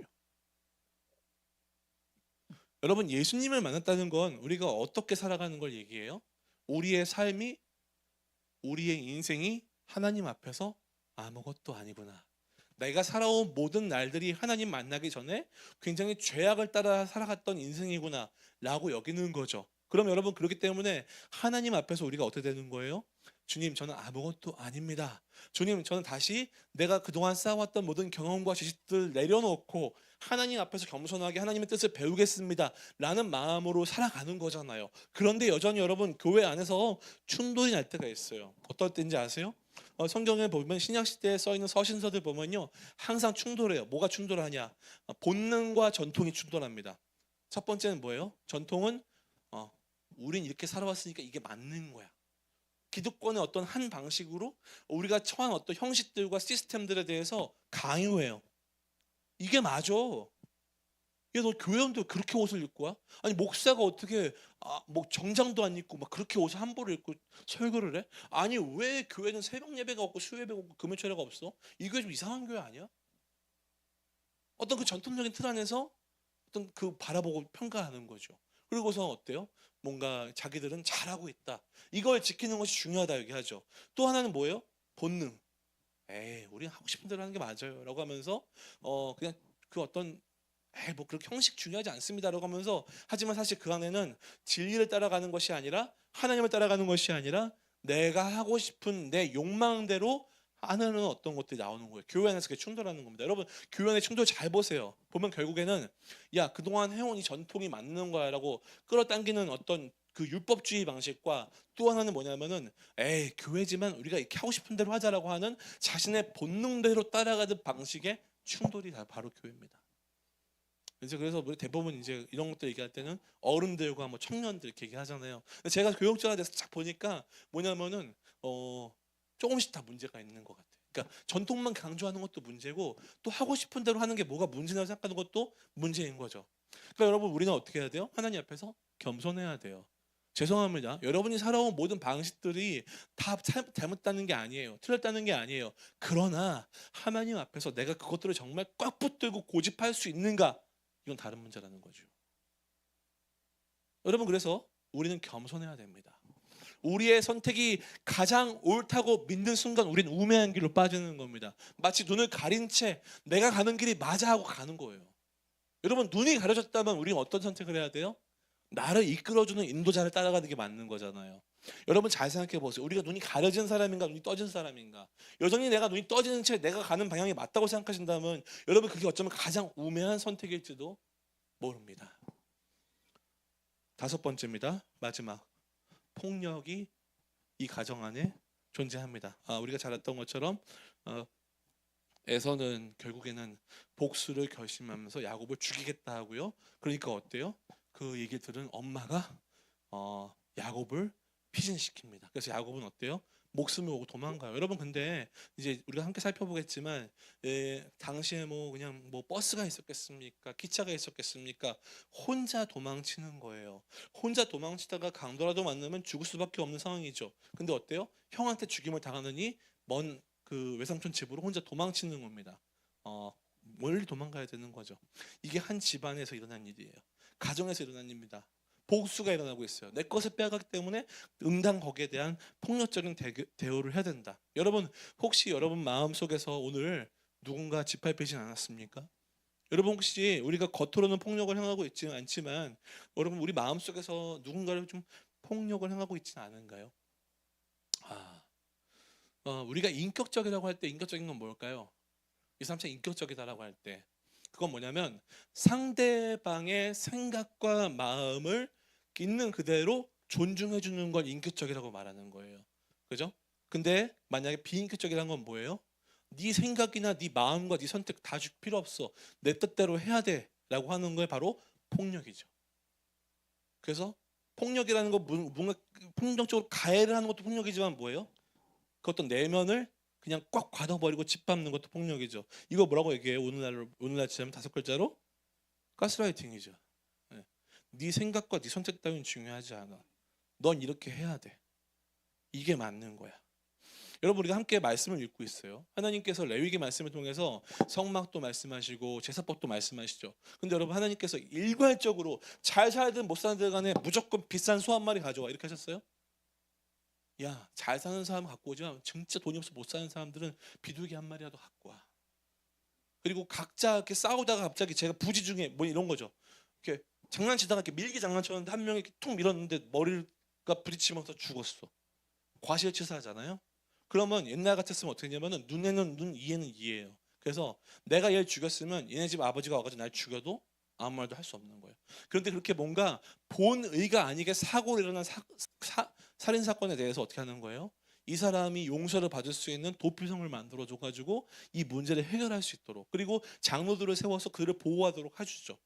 여러분 예수님을 만났다는 건 우리가 어떻게 살아가는 걸 얘기해요? 우리의 삶이 우리의 인생이 하나님 앞에서 아무것도 아니구나. 내가 살아온 모든 날들이 하나님 만나기 전에 굉장히 죄악을 따라 살아갔던 인생이구나 라고 여기는 거죠. 그럼 여러분 그렇기 때문에 하나님 앞에서 우리가 어떻게 되는 거예요? 주님 저는 아무것도 아닙니다. 주님 저는 다시 내가 그동안 쌓아왔던 모든 경험과 지식들 내려놓고 하나님 앞에서 겸손하게 하나님의 뜻을 배우겠습니다 라는 마음으로 살아가는 거잖아요. 그런데 여전히 여러분 교회 안에서 충돌이 날 때가 있어요. 어떨 때인지 아세요? 성경에 보면 신약시대에 써있는 서신서들 보면요 항상 충돌해요. 뭐가 충돌하냐? 본능과 전통이 충돌합니다. 첫 번째는 뭐예요? 전통은 우린 이렇게 살아왔으니까 이게 맞는 거야. 기득권의 어떤 한 방식으로 우리가 처한 어떤 형식들과 시스템들에 대해서 강요해요. 이게 맞아. 야, 너 교회원도 그렇게 옷을 입고 와? 아니 목사가 어떻게 뭐 정장도 안 입고 막 그렇게 옷을 함부로 입고 설교를 해? 아니 왜 교회는 새벽 예배가 없고 수요 예배가 없고 금요 철회가 없어? 이게 좀 이상한 교회 아니야? 어떤 그 전통적인 틀 안에서 어떤 그 바라보고 평가하는 거죠. 그리고서 어때요? 뭔가 자기들은 잘하고 있다. 이걸 지키는 것이 중요하다 얘기하죠. 또 하나는 뭐예요? 본능. 우리 하고 싶은 대로 하는 게 맞아요. 라고 하면서 그냥 그 어떤 뭐 그렇게 형식 중요하지 않습니다라고 하면서 하지만 사실 그 안에는 진리를 따라가는 것이 아니라 하나님을 따라가는 것이 아니라 내가 하고 싶은 내 욕망대로 하는 어떤 것들이 나오는 거예요. 교회 안에서 그게 충돌하는 겁니다. 여러분 교회 안의 충돌 잘 보세요. 보면 결국에는 야 그동안 해온 이 전통이 맞는 거야 라고 끌어당기는 어떤 그 율법주의 방식과 또 하나는 뭐냐면은 교회지만 우리가 이렇게 하고 싶은 대로 하자라고 하는 자신의 본능대로 따라가는 방식의 충돌이 다 바로 교회입니다. 그래서 우리 대부분 이제 이런 것들 얘기할 때는 어른들과 뭐 청년들 이렇게 얘기하잖아요. 근데 제가 교육자가 돼서 딱 보니까 뭐냐면은 조금씩 다 문제가 있는 것 같아요. 그러니까 전통만 강조하는 것도 문제고 또 하고 싶은 대로 하는 게 뭐가 문제라고 생각하는 것도 문제인 거죠. 그러니까 여러분 우리는 어떻게 해야 돼요? 하나님 앞에서 겸손해야 돼요. 죄송합니다. 여러분이 살아온 모든 방식들이 다 잘못다는 게 아니에요. 틀렸다는 게 아니에요. 그러나 하나님 앞에서 내가 그것들을 정말 꽉 붙들고 고집할 수 있는가? 이건 다른 문제라는 거죠. 여러분 그래서 우리는 겸손해야 됩니다. 우리의 선택이 가장 옳다고 믿는 순간 우리는 우매한 길로 빠지는 겁니다. 마치 눈을 가린 채 내가 가는 길이 맞아 하고 가는 거예요. 여러분 눈이 가려졌다면 우리는 어떤 선택을 해야 돼요? 나를 이끌어주는 인도자를 따라가는 게 맞는 거잖아요. 여러분 잘 생각해 보세요. 우리가 눈이 가려진 사람인가 눈이 떠진 사람인가? 여전히 내가 눈이 떠지는 채 내가 가는 방향이 맞다고 생각하신다면 여러분 그게 어쩌면 가장 우매한 선택일지도 모릅니다. 5번째입니다. 마지막. 폭력이 이 가정 안에 존재합니다. 우리가 잘 알았던 것처럼 에서는 결국에는 복수를 결심하면서 야곱을 죽이겠다 하고요. 그러니까 어때요? 그 얘기 들은 엄마가 야곱을 피신시킵니다. 그래서 야곱은 어때요? 목숨을 오고 도망가요. 여러분 근데 이제 우리가 함께 살펴보겠지만 당시에 뭐 그냥 뭐 버스가 있었겠습니까? 기차가 있었겠습니까? 혼자 도망치는 거예요. 혼자 도망치다가 강도라도 만나면 죽을 수밖에 없는 상황이죠. 근데 어때요? 형한테 죽임을 당하느니 먼 그 외삼촌 집으로 혼자 도망치는 겁니다. 멀리 도망가야 되는 거죠. 이게 한 집안에서 일어난 일이에요. 가정에서 일어난 일입니다. 복수가 일어나고 있어요. 내 것을 빼앗기 때문에 응당 거기에 대한 폭력적인 대우를 해야 된다. 여러분 혹시 여러분 마음속에서 오늘 누군가 짓밟히진 않았습니까? 여러분 혹시 우리가 겉으로는 폭력을 행하고 있지는 않지만 여러분 우리 마음속에서 누군가를 좀 폭력을 행하고 있지는 않은가요? 우리가 인격적이라고 할 때 인격적인 건 뭘까요? 이 사람 참 인격적이다라고 할 때 그건 뭐냐면 상대방의 생각과 마음을 있는 그대로 존중해 주는 걸 인격적이라고 말하는 거예요. 그죠? 근데 만약에 비인격적이라는 건 뭐예요? 네 생각이나 네 마음과 네 선택 다 줄 필요 없어. 내 뜻대로 해야 돼라고 하는 게 바로 폭력이죠. 그래서 폭력이라는 거 뭔가 폭력적으로 가해를 하는 것도 폭력이지만 뭐예요? 그 어떤 내면을 그냥 꽉 가둬버리고 짓밟는 것도 폭력이죠. 이거 뭐라고 얘기해요? 오늘날 치면 5글자로 가스라이팅이죠. 네 생각과 네 선택 따위는 중요하지 않아. 넌 이렇게 해야 돼. 이게 맞는 거야. 여러분 우리가 함께 말씀을 읽고 있어요. 하나님께서 레위기 말씀을 통해서 성막도 말씀하시고 제사법도 말씀하시죠. 근데 여러분 하나님께서 일괄적으로 잘 살든 못 살든 간에 무조건 비싼 소 한 마리 가져와 이렇게 하셨어요? 야, 잘 사는 사람 갖고 오지만 진짜 돈이 없어 못 사는 사람들은 비둘기 한 마리라도 갖고 와. 그리고 각자 이렇게 싸우다가 갑자기 제가 부지 중에 뭐 이런 거죠. 이렇게 장난치다가 이렇게 밀기 장난쳤는데 한 명이 이렇게 툭 밀었는데 머리가 부딪히면서 죽었어. 과실치사하잖아요. 그러면 옛날 같았으면 어떻게 했냐면은 눈에는 눈, 이에는 이예요. 그래서 내가 얘를 죽였으면 얘네 집 아버지가 와가지고 날 죽여도 아무 말도 할 수 없는 거예요. 그런데 그렇게 뭔가 본의가 아니게 사고로 일어난 살인 사건에 대해서 어떻게 하는 거예요? 이 사람이 용서를 받을 수 있는 도피성을 만들어 줘가지고 이 문제를 해결할 수 있도록 그리고 장로들을 세워서 그를 보호하도록 해주죠.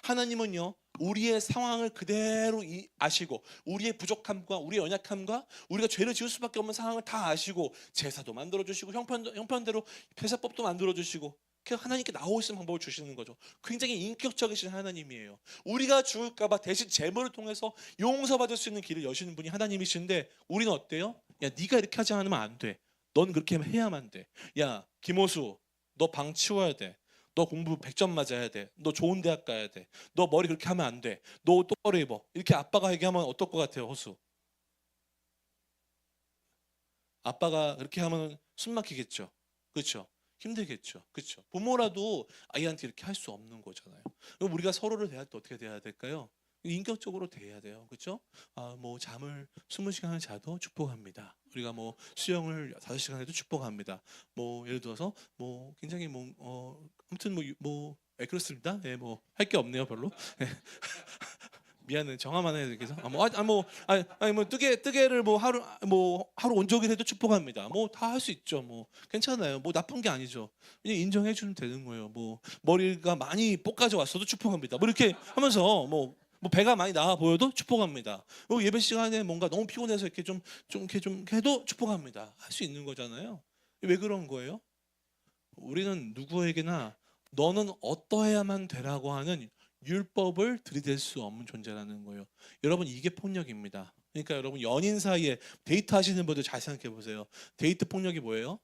하나님은요 우리의 상황을 그대로 아시고 우리의 부족함과 우리의 연약함과 우리가 죄를 지을 수밖에 없는 상황을 다 아시고 제사도 만들어 주시고 형편대로 회사법도 만들어 주시고 하나님께 나올 수 있는 방법을 주시는 거죠. 굉장히 인격적이신 하나님이에요. 우리가 죽을까봐 대신 제물을 통해서 용서받을 수 있는 길을 여시는 분이 하나님이신데 우리는 어때요? 야 네가 이렇게 하지 않으면 안 돼. 넌 그렇게 해야만 돼. 야 김호수 너 방 치워야 돼. 너 공부 100점 맞아야 돼. 너 좋은 대학 가야 돼. 너 머리 그렇게 하면 안 돼. 너 옷 똑바로 입어. 이렇게 아빠가 얘기하면 어떨 것 같아요, 호수? 아빠가 그렇게 하면 숨 막히겠죠. 그렇죠? 힘들겠죠. 그렇죠? 부모라도 아이한테 이렇게 할 수 없는 거잖아요. 그럼 우리가 서로를 대할 때 어떻게 대해야 될까요? 인격적으로 대해야 돼요. 그렇죠? 뭐 잠을 20시간을 자도 축복합니다. 우리가 뭐 수영을 5시간 해도 축복합니다. 뭐 예를 들어서 뭐 굉장히 아무튼 그렇습니다. 예, 뭐 할 게 없네요, 별로. 미안해, 정화만 해야 되겠어. 뜨개를 하루 온종일 해도 축복합니다. 뭐 다 할 수 있죠. 뭐 괜찮아요. 뭐 나쁜 게 아니죠. 그냥 인정해 주면 되는 거예요. 뭐 머리가 많이 볶아져 왔어도 축복합니다. 뭐 이렇게 하면서 뭐 배가 많이 나와 보여도 축복합니다. 예배 시간에 뭔가 너무 피곤해서 이렇게 좀 해도 축복합니다. 할 수 있는 거잖아요. 왜 그런 거예요? 우리는 누구에게나 너는 어떠해야만 되라고 하는 율법을 들이댈 수 없는 존재라는 거예요. 여러분 이게 폭력입니다. 그러니까 여러분 연인 사이에 데이트 하시는 분들 잘 생각해 보세요. 데이트 폭력이 뭐예요?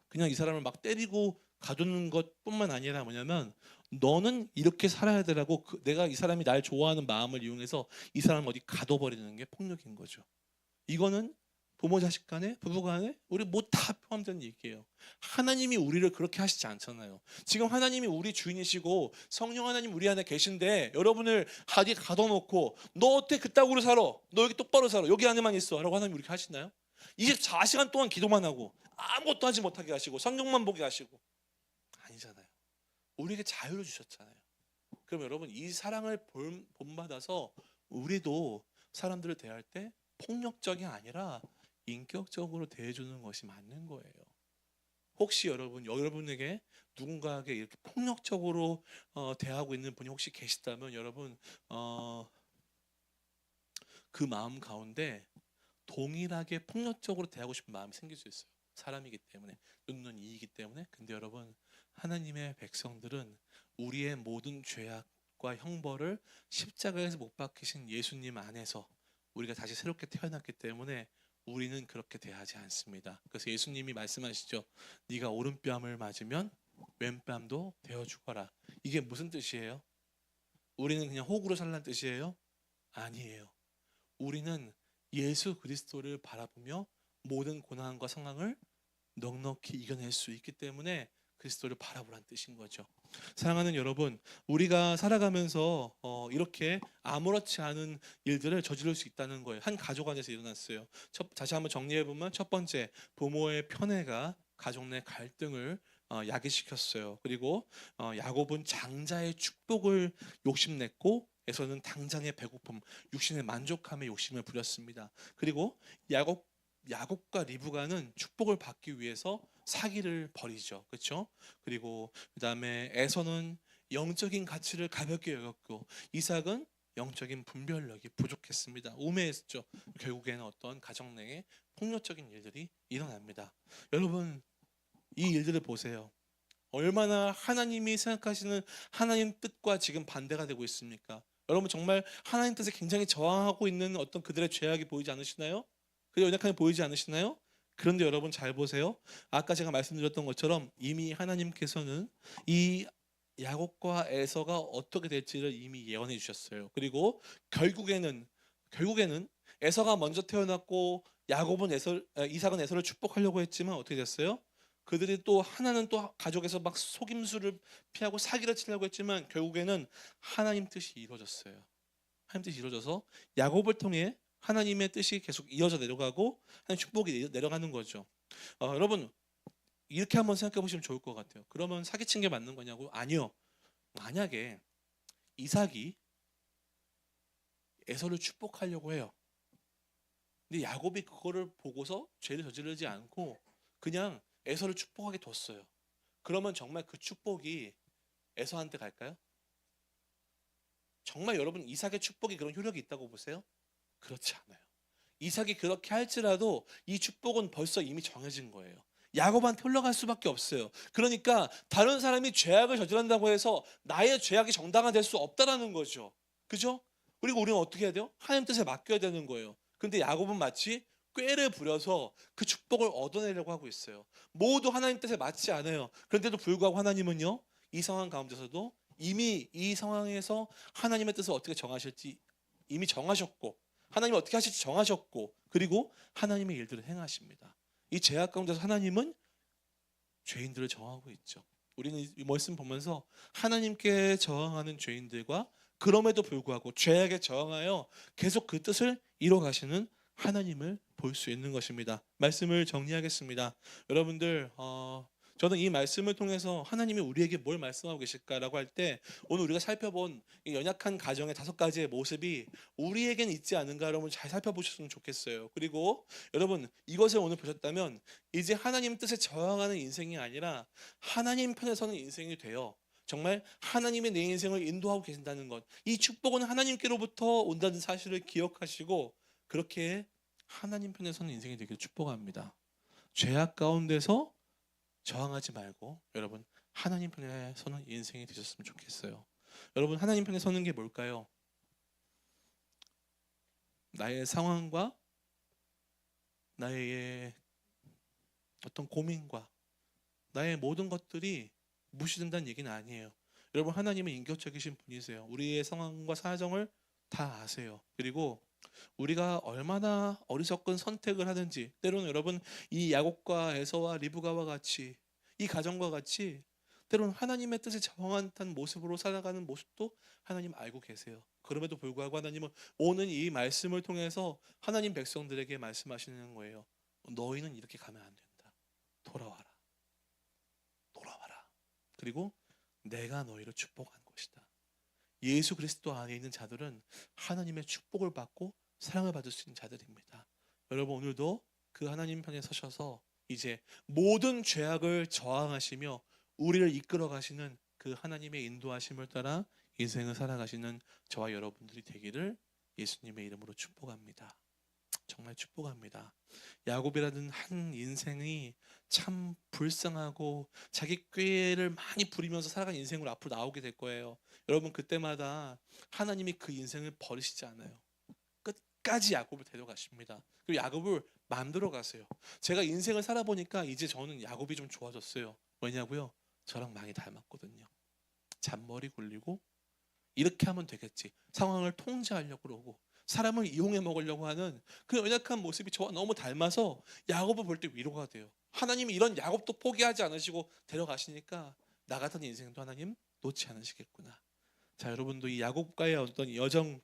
그냥 이 사람을 막 때리고 가두는 것뿐만 아니라 뭐냐면 너는 이렇게 살아야 되라고 내가 이 사람이 날 좋아하는 마음을 이용해서 이 사람을 어디 가둬버리는 게 폭력인 거죠. 이거는 부모 자식 간에, 부부 간에, 우리 뭐 다 포함된 얘기예요. 하나님이 우리를 그렇게 하시지 않잖아요. 지금 하나님이 우리 주인이시고 성령 하나님 우리 안에 계신데 여러분을 어디 가둬놓고 너 어떻게 그따구로 살아? 너 여기 똑바로 살아. 여기 안에만 있어. 라고 하나님 우리 하시나요? 24시간 동안 기도만 하고 아무것도 하지 못하게 하시고 성경만 보게 하시고 아니잖아요. 우리에게 자유를 주셨잖아요. 그럼 여러분 이 사랑을 본받아서 우리도 사람들을 대할 때 폭력적이 아니라 인격적으로 대해주는 것이 맞는 거예요. 혹시 여러분에게 누군가에게 이렇게 폭력적으로 대하고 있는 분이 혹시 계시다면 여러분 그 마음 가운데 동일하게 폭력적으로 대하고 싶은 마음이 생길 수 있어요. 사람이기 때문에, 눈은 이이기 때문에. 근데 여러분 하나님의 백성들은 우리의 모든 죄악과 형벌을 십자가에서 못 박히신 예수님 안에서 우리가 다시 새롭게 태어났기 때문에 우리는 그렇게 대하지 않습니다. 그래서 예수님이 말씀하시죠. 네가 오른뺨을 맞으면 왼뺨도 대어 주거라. 이게 무슨 뜻이에요? 우리는 그냥 호구로 살라는 뜻이에요? 아니에요. 우리는 예수 그리스도를 바라보며 모든 고난과 상황을 넉넉히 이겨낼 수 있기 때문에 그리스도를 바라보라는 뜻인 거죠. 사랑하는 여러분, 우리가 살아가면서 이렇게 아무렇지 않은 일들을 저지를 수 있다는 거예요. 한 가족 안에서 일어났어요. 다시 한번 정리해보면 첫 번째, 부모의 편애가 가족 내 갈등을 야기시켰어요. 그리고 야곱은 장자의 축복을 욕심냈고 에서는 당장의 배고픔, 육신의 만족함에 욕심을 부렸습니다. 그리고 야곱과 리브가는 축복을 받기 위해서 사기를 벌이죠. 그렇죠? 그리고 그다음에 에서는 영적인 가치를 가볍게 여겼고 이삭은 영적인 분별력이 부족했습니다. 우매했죠. 결국에는 어떤 가정 내에 폭력적인 일들이 일어납니다. 여러분 이 일들을 보세요. 얼마나 하나님이 생각하시는 하나님 뜻과 지금 반대가 되고 있습니까? 여러분 정말 하나님 뜻에 굉장히 저항하고 있는 어떤 그들의 죄악이 보이지 않으시나요? 그 연약함이 보이지 않으시나요? 그런데 여러분 잘 보세요. 아까 제가 말씀드렸던 것처럼 이미 하나님께서는 이 야곱과 에서가 어떻게 될지를 이미 예언해 주셨어요. 그리고 결국에는 에서가 먼저 태어났고 이삭은 에서를 축복하려고 했지만 어떻게 됐어요? 그들이 또 하나는 또 가족에서 막 속임수를 피하고 사기를 치려고 했지만 결국에는 하나님 뜻이 이루어졌어요. 하나님 뜻이 이루어져서 야곱을 통해 하나님의 뜻이 계속 이어져 내려가고 하나님 축복이 내려가는 거죠. 여러분 이렇게 한번 생각해 보시면 좋을 것 같아요. 그러면 사기친 게 맞는 거냐고? 아니요. 만약에 이삭이 에서를 축복하려고 해요. 근데 야곱이 그거를 보고서 죄를 저지르지 않고 그냥 에서를 축복하게 뒀어요. 그러면 정말 그 축복이 에서한테 갈까요? 정말 여러분 이삭의 축복이 그런 효력이 있다고 보세요? 그렇지 않아요. 이삭이 그렇게 할지라도 이 축복은 벌써 이미 정해진 거예요. 야곱한테 흘러갈 수밖에 없어요. 그러니까 다른 사람이 죄악을 저지른다고 해서 나의 죄악이 정당화될 수 없다라는 거죠. 그죠? 그리고 우리는 어떻게 해야 돼요? 하나님 뜻에 맡겨야 되는 거예요. 근데 야곱은 마치 꾀를 부려서 그 축복을 얻어내려고 하고 있어요. 모두 하나님 뜻에 맞지 않아요. 그런데도 불구하고 하나님은요, 이 상황 가운데서도 이미 이 상황에서 하나님의 뜻을 어떻게 정하실지 이미 정하셨고 하나님이 어떻게 하실지 정하셨고 그리고 하나님의 일들을 행하십니다. 이 죄악 가운데서 하나님은 죄인들을 정하고 있죠. 우리는 이 말씀 보면서 하나님께 저항하는 죄인들과 그럼에도 불구하고 죄악에 저항하여 계속 그 뜻을 이뤄가시는 하나님을 볼 수 있는 것입니다. 말씀을 정리하겠습니다. 여러분들 저는 이 말씀을 통해서 하나님이 우리에게 뭘 말씀하고 계실까라고 할 때 오늘 우리가 살펴본 이 연약한 가정의 5가지의 모습이 우리에겐 있지 않은가 여러분 잘 살펴보셨으면 좋겠어요. 그리고 여러분 이것을 오늘 보셨다면 이제 하나님 뜻에 저항하는 인생이 아니라 하나님 편에 서는 인생이 되어 정말 하나님의 내 인생을 인도하고 계신다는 것, 이 축복은 하나님께로부터 온다는 사실을 기억하시고 그렇게 하나님 편에 서는 인생이 되기를 축복합니다. 죄악 가운데서 저항하지 말고 여러분 하나님 편에 서는 인생이 되셨으면 좋겠어요. 여러분 하나님 편에 서는 게 뭘까요? 나의 상황과 나의 어떤 고민과 나의 모든 것들이 무시된다는 얘기는 아니에요. 여러분 하나님은 인격적이신 분이세요. 우리의 상황과 사정을 다 아세요. 그리고 우리가 얼마나 어리석은 선택을 하는지, 때로는 여러분 이 야곱과 에서와 리브가와 같이, 이 가정과 같이 때로는 하나님의 뜻에 정확한 모습으로 살아가는 모습도 하나님 알고 계세요. 그럼에도 불구하고 하나님은 오늘 이 말씀을 통해서 하나님 백성들에게 말씀하시는 거예요. 너희는 이렇게 가면 안 된다. 돌아와라. 돌아와라. 그리고 내가 너희를 축복한 것이다. 예수 그리스도 안에 있는 자들은 하나님의 축복을 받고 사랑을 받을 수 있는 자들입니다. 여러분 오늘도 그 하나님 편에 서셔서 이제 모든 죄악을 저항하시며 우리를 이끌어 가시는 그 하나님의 인도하심을 따라 인생을 살아가시는 저와 여러분들이 되기를 예수님의 이름으로 축복합니다. 정말 축복합니다. 야곱이라는 한 인생이 참 불쌍하고 자기 꾀를 많이 부리면서 살아간 인생으로 앞으로 나오게 될 거예요. 여러분 그때마다 하나님이 그 인생을 버리시지 않아요. 끝까지 야곱을 데려가십니다. 그리고 야곱을 만들어 가세요. 제가 인생을 살아보니까 이제 저는 야곱이 좀 좋아졌어요. 왜냐고요? 저랑 많이 닮았거든요. 잔머리 굴리고 이렇게 하면 되겠지. 상황을 통제하려고 그러고 사람을 이용해 먹으려고 하는 그 연약한 모습이 저와 너무 닮아서 야곱을 볼 때 위로가 돼요. 하나님이 이런 야곱도 포기하지 않으시고 데려가시니까 나 같은 인생도 하나님 놓지 않으시겠구나. 자, 여러분도 이 야곱과의 어떤 여정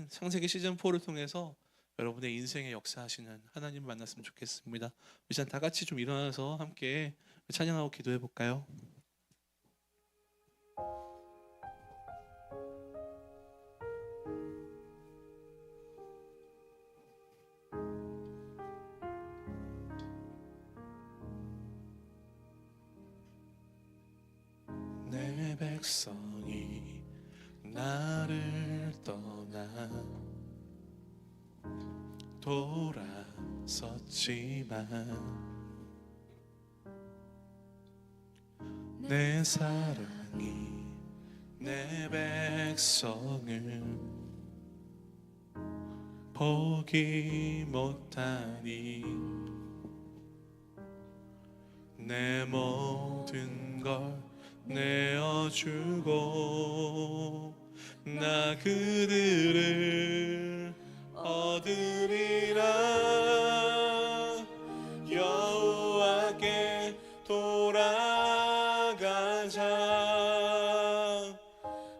창세기 시즌4를 통해서 여러분의 인생의 역사하시는 하나님을 만났으면 좋겠습니다. 일단 다 같이 좀 일어나서 함께 찬양하고 기도해 볼까요? 내 백성이 나를 떠나 돌아섰지만 내 사랑이 내 백성을 포기 못하니 내 모든 걸 내어주고 나 그들을 얻으리라. 여호와께 돌아가자.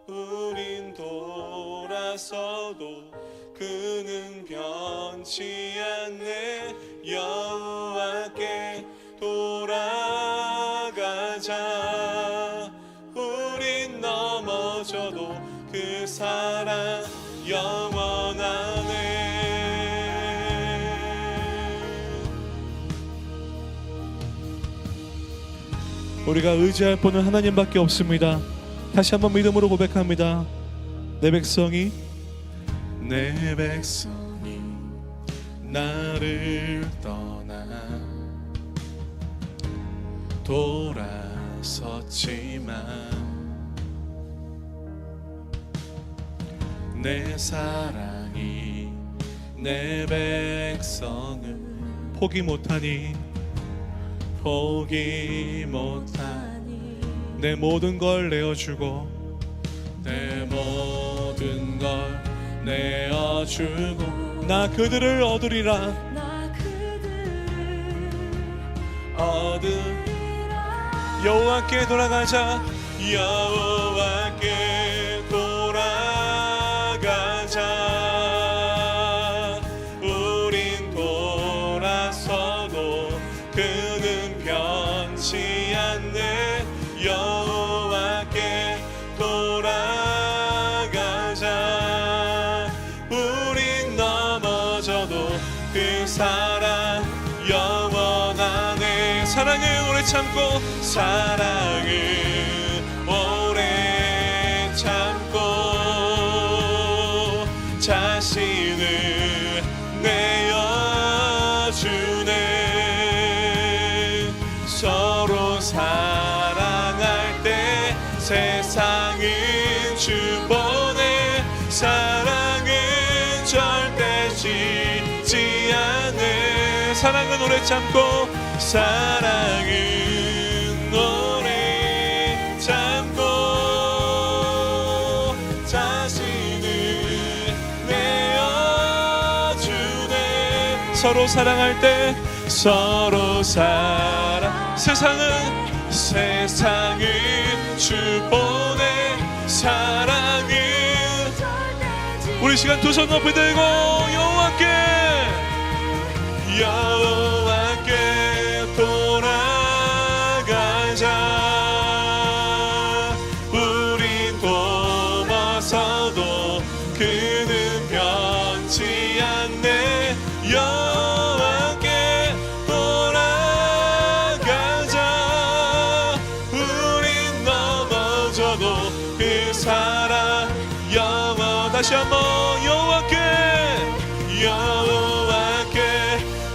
우린 돌아서도 그는 변치 않네. 여호와께 돌아가자. 우린 넘어져도 그 사랑 영원하네. 우리가 의지할 분은 하나님밖에 없습니다. 다시 한번 믿음으로 고백합니다. 내 백성이 나를 떠나 돌아섰지만 내 사랑이 내 백성을 포기 못하니 내 모든 걸 내어주고 내 모든 걸 내어주고 나 그들을 얻으리라. 여호와께 돌아가자. 여호와께 돌아가자. 우린 돌아서도 그는 변치 않네. 여호와께 돌아가자. 우린 넘어져도 그 사랑 영원하네. 사랑을 오래 참고 사랑을 오래 참고 자신을 내어주네. 서로 사랑할 때 세상은 주보내. 사랑은 절대 지지 않네. 사랑은 오래 참고 사랑은 오래 참고 자신을 내어주네. 서로 사랑할 때 서로 사랑 세상은 주보내 사랑은 우리 시간 두 손 높이 들고 여호와께 돌아가자. 우린 넘어서도 그는 변치 않네. 여호와께 돌아가자. 우린 넘어져도 그 사랑 다시 한번 여호와께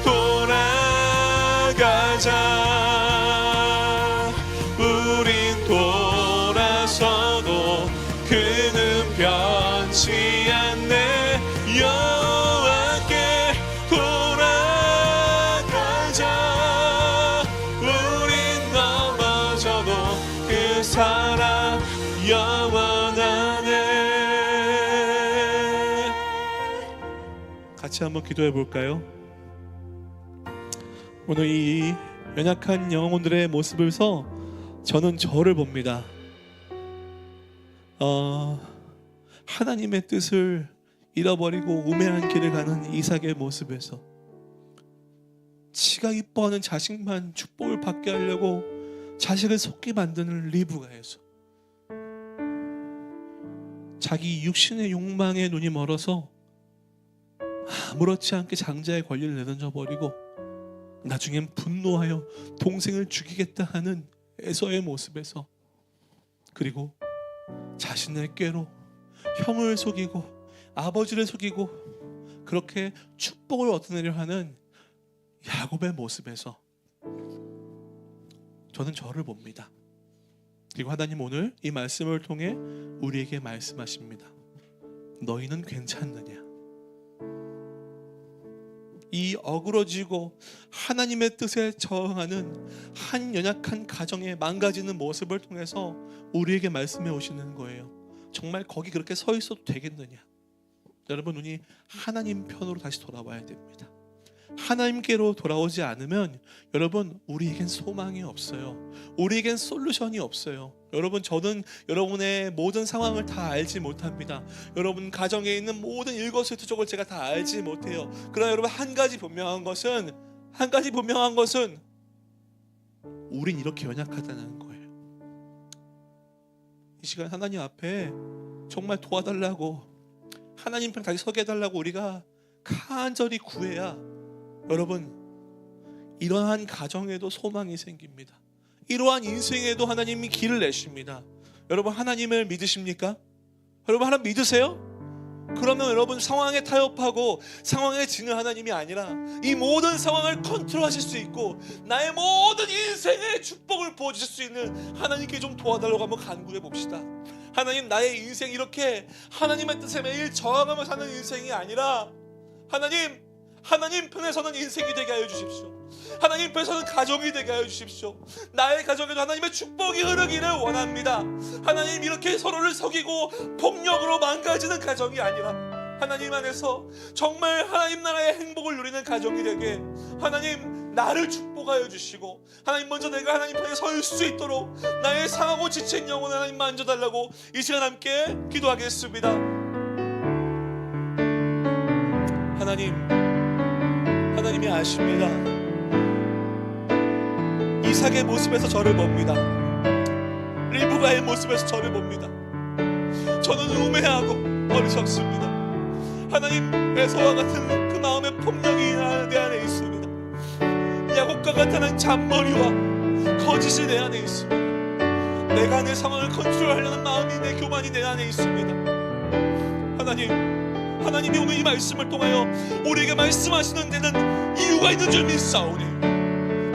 돌아가자. 우린 돌아서도 그는 변치 않네. 여호와께 돌아가자. 우린 넘어져도 그 사랑 영원하네. 같이 한번 기도해 볼까요? 오늘 이 연약한 영혼들의 모습에서 저는 저를 봅니다. 하나님의 뜻을 잃어버리고 우매한 길을 가는 이삭의 모습에서 지가 이뻐하는 자식만 축복을 받게 하려고 자식을 속게 만드는 리브가에서 자기 육신의 욕망에 눈이 멀어서 아무렇지 않게 장자의 권리를 내던져 버리고 나중엔 분노하여 동생을 죽이겠다 하는 에서의 모습에서, 그리고 자신의 꾀로 형을 속이고 아버지를 속이고 그렇게 축복을 얻어내려 하는 야곱의 모습에서 저는 저를 봅니다. 그리고 하나님 오늘 이 말씀을 통해 우리에게 말씀하십니다. 너희는 괜찮느냐? 이 어그러지고 하나님의 뜻에 저항하는 한 연약한 가정의 망가지는 모습을 통해서 우리에게 말씀해 오시는 거예요. 정말 거기 그렇게 서 있어도 되겠느냐? 여러분, 눈이 하나님 편으로 다시 돌아와야 됩니다. 하나님께로 돌아오지 않으면 여러분, 우리에겐 소망이 없어요. 우리에겐 솔루션이 없어요. 여러분, 저는 여러분의 모든 상황을 다 알지 못합니다. 여러분 가정에 있는 모든 일거수일투족을 제가 다 알지 못해요. 그러나 여러분, 한 가지 분명한 것은 우린 이렇게 연약하다는 거예요. 이 시간 하나님 앞에 정말 도와달라고, 하나님 편 다시 서게 해달라고 우리가 간절히 구해야 여러분, 이러한 가정에도 소망이 생깁니다. 이러한 인생에도 하나님이 길을 내십니다. 여러분, 하나님을 믿으십니까? 여러분, 하나님 믿으세요? 그러면 여러분, 상황에 타협하고 상황에 지는 하나님이 아니라 이 모든 상황을 컨트롤하실 수 있고 나의 모든 인생의 축복을 부어주실 수 있는 하나님께 좀 도와달라고 한번 간구해 봅시다. 하나님, 나의 인생 이렇게 하나님의 뜻에 매일 저항하며 사는 인생이 아니라 하나님 편에서는 인생이 되게 하여 주십시오. 하나님 편에서는 가정이 되게 하여 주십시오. 나의 가정에도 하나님의 축복이 흐르기를 원합니다. 하나님, 이렇게 서로를 속이고 폭력으로 망가지는 가정이 아니라 하나님 안에서 정말 하나님 나라의 행복을 누리는 가정이 되게 하나님 나를 축복하여 주시고, 하나님 먼저 내가 하나님 편에 설 수 있도록 나의 상하고 지친 영혼을 하나님 만져달라고 이 시간 함께 기도하겠습니다. 하나님이 아십니다. 이삭의 모습에서 저를 봅니다. 리브가의 모습에서 저를 봅니다. 저는 우매하고 어리석습니다. 하나님, 에서와 같은 그 마음의 폭력이 내 안에 있습니다. 야곱과 같은 잔머리와 거짓이 내 안에 있습니다. 내가 내 상황을 컨트롤하려는 마음이, 내 교만이 내 안에 있습니다. 하나님이 오늘 이 말씀을 통하여 우리에게 말씀하시는 데는 이유가 있는 줄 믿사오니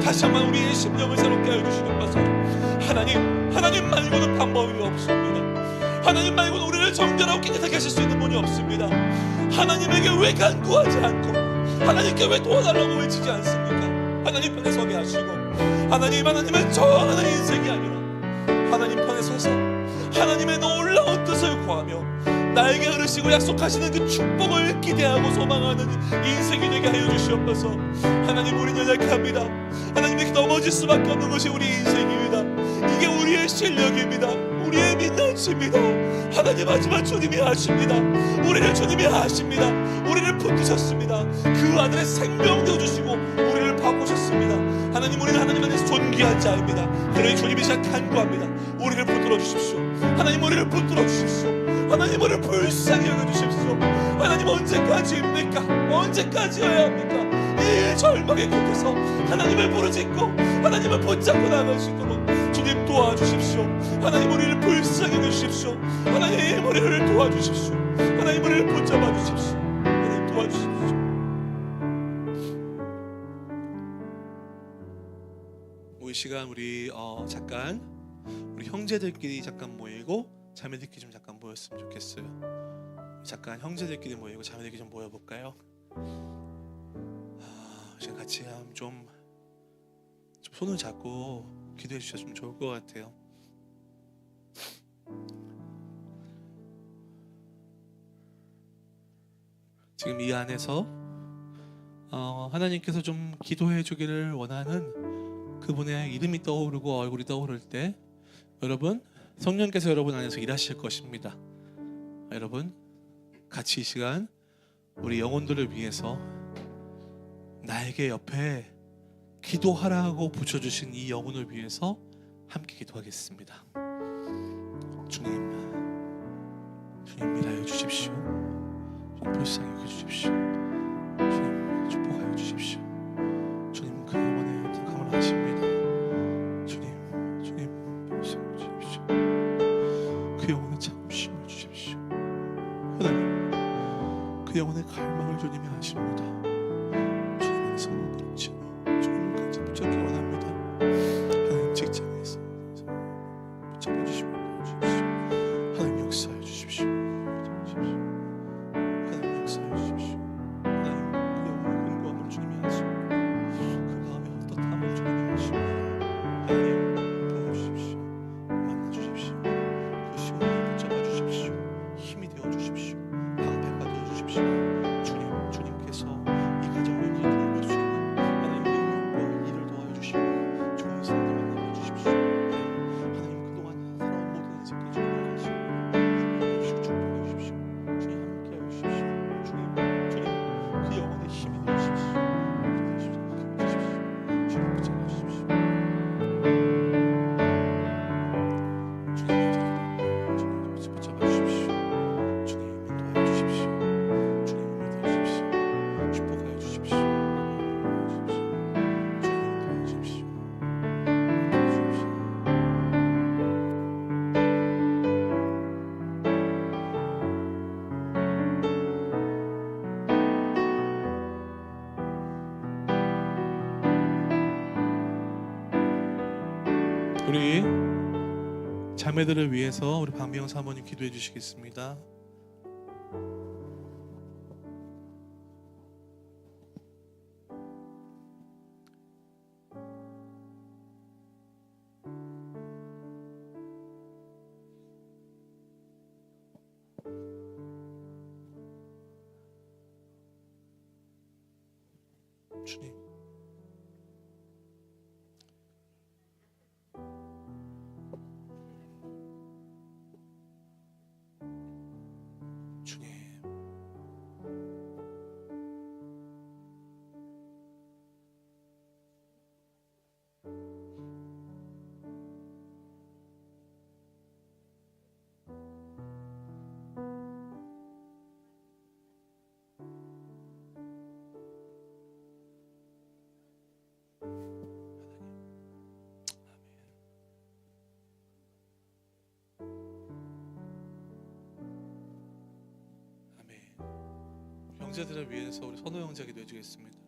다시 한번 우리의 심령을 새롭게 하여 주시는 것을, 하나님 말고는 방법이 없습니다. 하나님 말고는 우리를 정결하고 깨끗하게 하실 수 있는 분이 없습니다. 하나님에게 왜 간구하지 않고 하나님께 왜 도와달라고 외치지 않습니까? 하나님 편에 서게 하시고, 하나님은 저항하는 인생이 아니라 하나님 편에 서서 하나님의 놀라운 뜻을 구하며 나에게 흐르시고 약속하시는 그 축복을 기대하고 소망하는 인생이 되게 하여 주시옵소서. 하나님, 우리 연약합니다. 하나님, 이렇게 넘어질 수밖에 없는 것이 우리 인생입니다. 이게 우리의 실력입니다. 우리의 민낯입니다. 하나님, 하지만 주님이 하십니다. 우리를 주님이 하십니다. 우리를 붙드셨습니다. 그 아들의 생명 되어주시고 우리를 바꾸셨습니다. 하나님, 우리는 하나님 안에서 존귀한 자입니다. 그러니 주님이 시간 간구합니다. 우리를 붙들어 주십시오. 하나님, 우리를 붙들어 주십시오. 하나님, 우리를 불쌍히 여겨주십시오. 하나님, 언제까지입니까? 언제까지여야 합니까? 이 절망의 끝에서 하나님을 부르짖고 하나님을 붙잡고 나갈 수 있도록 주님 도와주십시오. 하나님, 우리를 불쌍히 여겨주십시오. 하나님, 우리를 도와주십시오. 하나님, 우리를 붙잡아 주십시오. 하나님, 도와주십시오. 이 시간 우리 잠깐 우리 형제들끼리 잠깐 모이고 자매들끼리 좀 잠깐 모였으면 좋겠어요. 잠깐 형제들끼리 모이고 자매들끼리 좀 모여볼까요? 지금 같이 좀 손을 잡고 기도해 주셨으면 좋을 것 같아요. 지금 이 안에서 하나님께서 좀 기도해 주기를 원하는 그분의 이름이 떠오르고 얼굴이 떠오를 때 여러분, 성령께서 여러분 안에서 일하실 것입니다. 여러분, 같이 이 시간 우리 영혼들을 위해서 나에게 옆에 기도하라고 붙여주신 이 영혼을 위해서 함께 기도하겠습니다. 주님 일하여 주십시오. 주님 불쌍히 여겨주십시오. 주님 축복하여 주십시오. 주님 그 영혼의 택함을 하십니다. 주님 불쌍히 주십시오. 그 영혼의 참심을 주십시오. 하나님, 그 영혼의 갈망을 주님이 하십니다. 주님의 성을 그렇지 주님을 같이 붙잡기 원합니다. 하나님, 직장에서 붙잡아 주시고 주십시오. 하나님, 역사해 주십시오. 하나님, 역사해 주십시오. 하나님, 그 영혼의 근거함을 주님이 하십니다. 그 마음의 헛헛함을 주님이 하십니다. 하나님, 도와주십시오. 만나 주십시오. 그 시온을 붙잡아 주십시오. 힘이 되어 주십시오. 방패가 되어 주십시오. 주님께서 이 가정을 온전히 돌볼 수 있는 하나님 능력과 일을 도와주십시오. 주님의 사랑을 만나게 해주십시오. 하나님, 그동안 살아온 모든 인생들 주님을 가시고 축복해 주십시오. 주님 함께 해주십시오. 주님 그 영혼의 힘이 되어주십시오. 주님 붙잡아 주십시오. 주님 붙잡아 주십시오. 주님 인도하여 주십시오. 주님 믿어 주십시오. 축복하여 주십시오. 주님 인도하여 주십시오. 우리 자매들을 위해서 우리 박미영 사모님 기도해 주시겠습니다. 주님, 주님, 형제들을 위해서 우리 선호 형제 기도해 주겠습니다.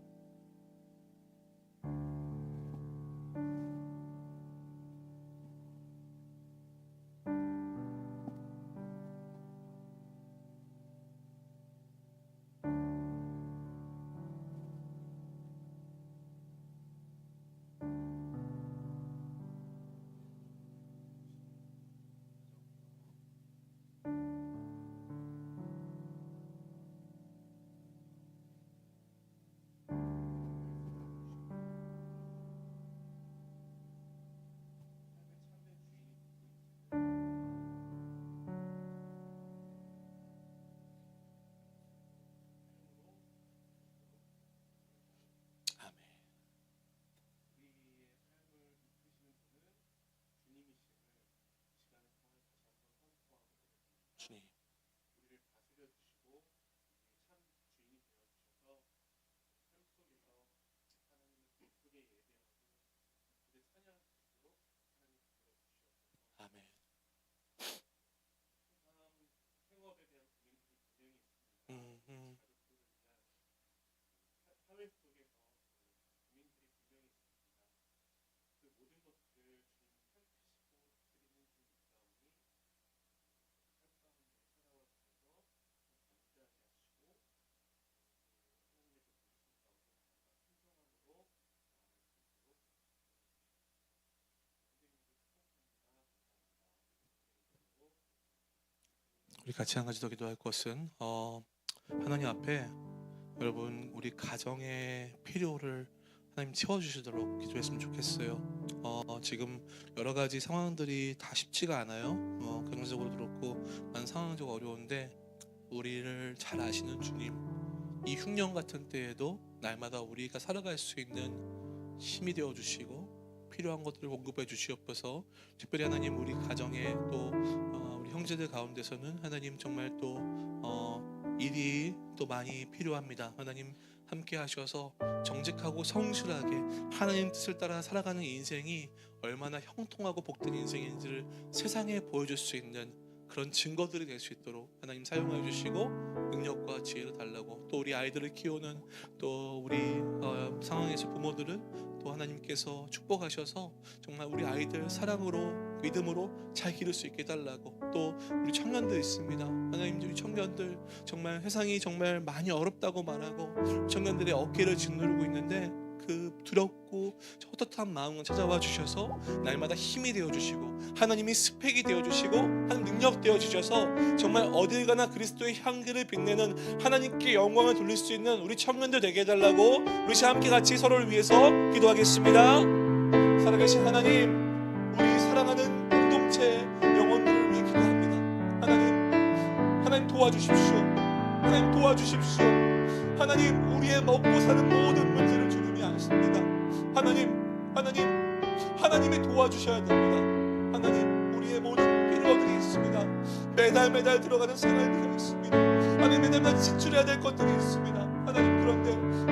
주님. 아멘. 음. 우리 같이 한 가지 더 기도할 것은 하나님 앞에 여러분 우리 가정의 필요를 하나님 채워주시도록 기도했으면 좋겠어요. 지금 여러 가지 상황들이 다 쉽지가 않아요. 경제적으로 그렇고 많은 상황적으로 어려운데 우리를 잘 아시는 주님, 이 흉년 같은 때에도 날마다 우리가 살아갈 수 있는 힘이 되어 주시고 필요한 것들을 공급해 주시옵소서. 특별히 하나님 우리 가정에 또 우리 형제들 가운데서는 하나님 정말 또 일이 또 많이 필요합니다. 하나님 함께 하셔서 정직하고 성실하게 하나님 뜻을 따라 살아가는 인생이 얼마나 형통하고 복된 인생인지를 세상에 보여줄 수 있는 그런 증거들이 될 수 있도록 하나님 사용해 주시고 능력과 지혜를 달라고, 또 우리 아이들을 키우는 또 우리 상황에서 부모들은 또 하나님께서 축복하셔서 정말 우리 아이들 사랑으로 믿음으로 잘 기를 수 있게 해달라고, 또 우리 청년들 있습니다. 하나님 우리 청년들 정말 세상이 정말 많이 어렵다고 말하고 청년들의 어깨를 짓누르고 있는데 그 두렵고 헛헛한 마음을 찾아와 주셔서 날마다 힘이 되어주시고 하나님이 스펙이 되어주시고 하나님 능력 되어주셔서 정말 어딜 가나 그리스도의 향기를 빛내는 하나님께 영광을 돌릴 수 있는 우리 청년들 되게 해달라고 우리 함께 같이 서로를 위해서 기도하겠습니다. 살아계신 하나님, 우리 사랑하는 공동체 영혼들을 위해 기도합니다. 하나님 도와주십시오. 하나님 도와주십시오. 하나님 우리의 먹고 사는 모든 문제를 주님이 아십니다. 하나님이 도와주셔야 됩니다. 하나님 우리의 모든 필요들이 있습니다. 매달 들어가는 생활비가 있습니다. 하나님 매달 지출해야 될 것들이 있습니다. 하나님 그런데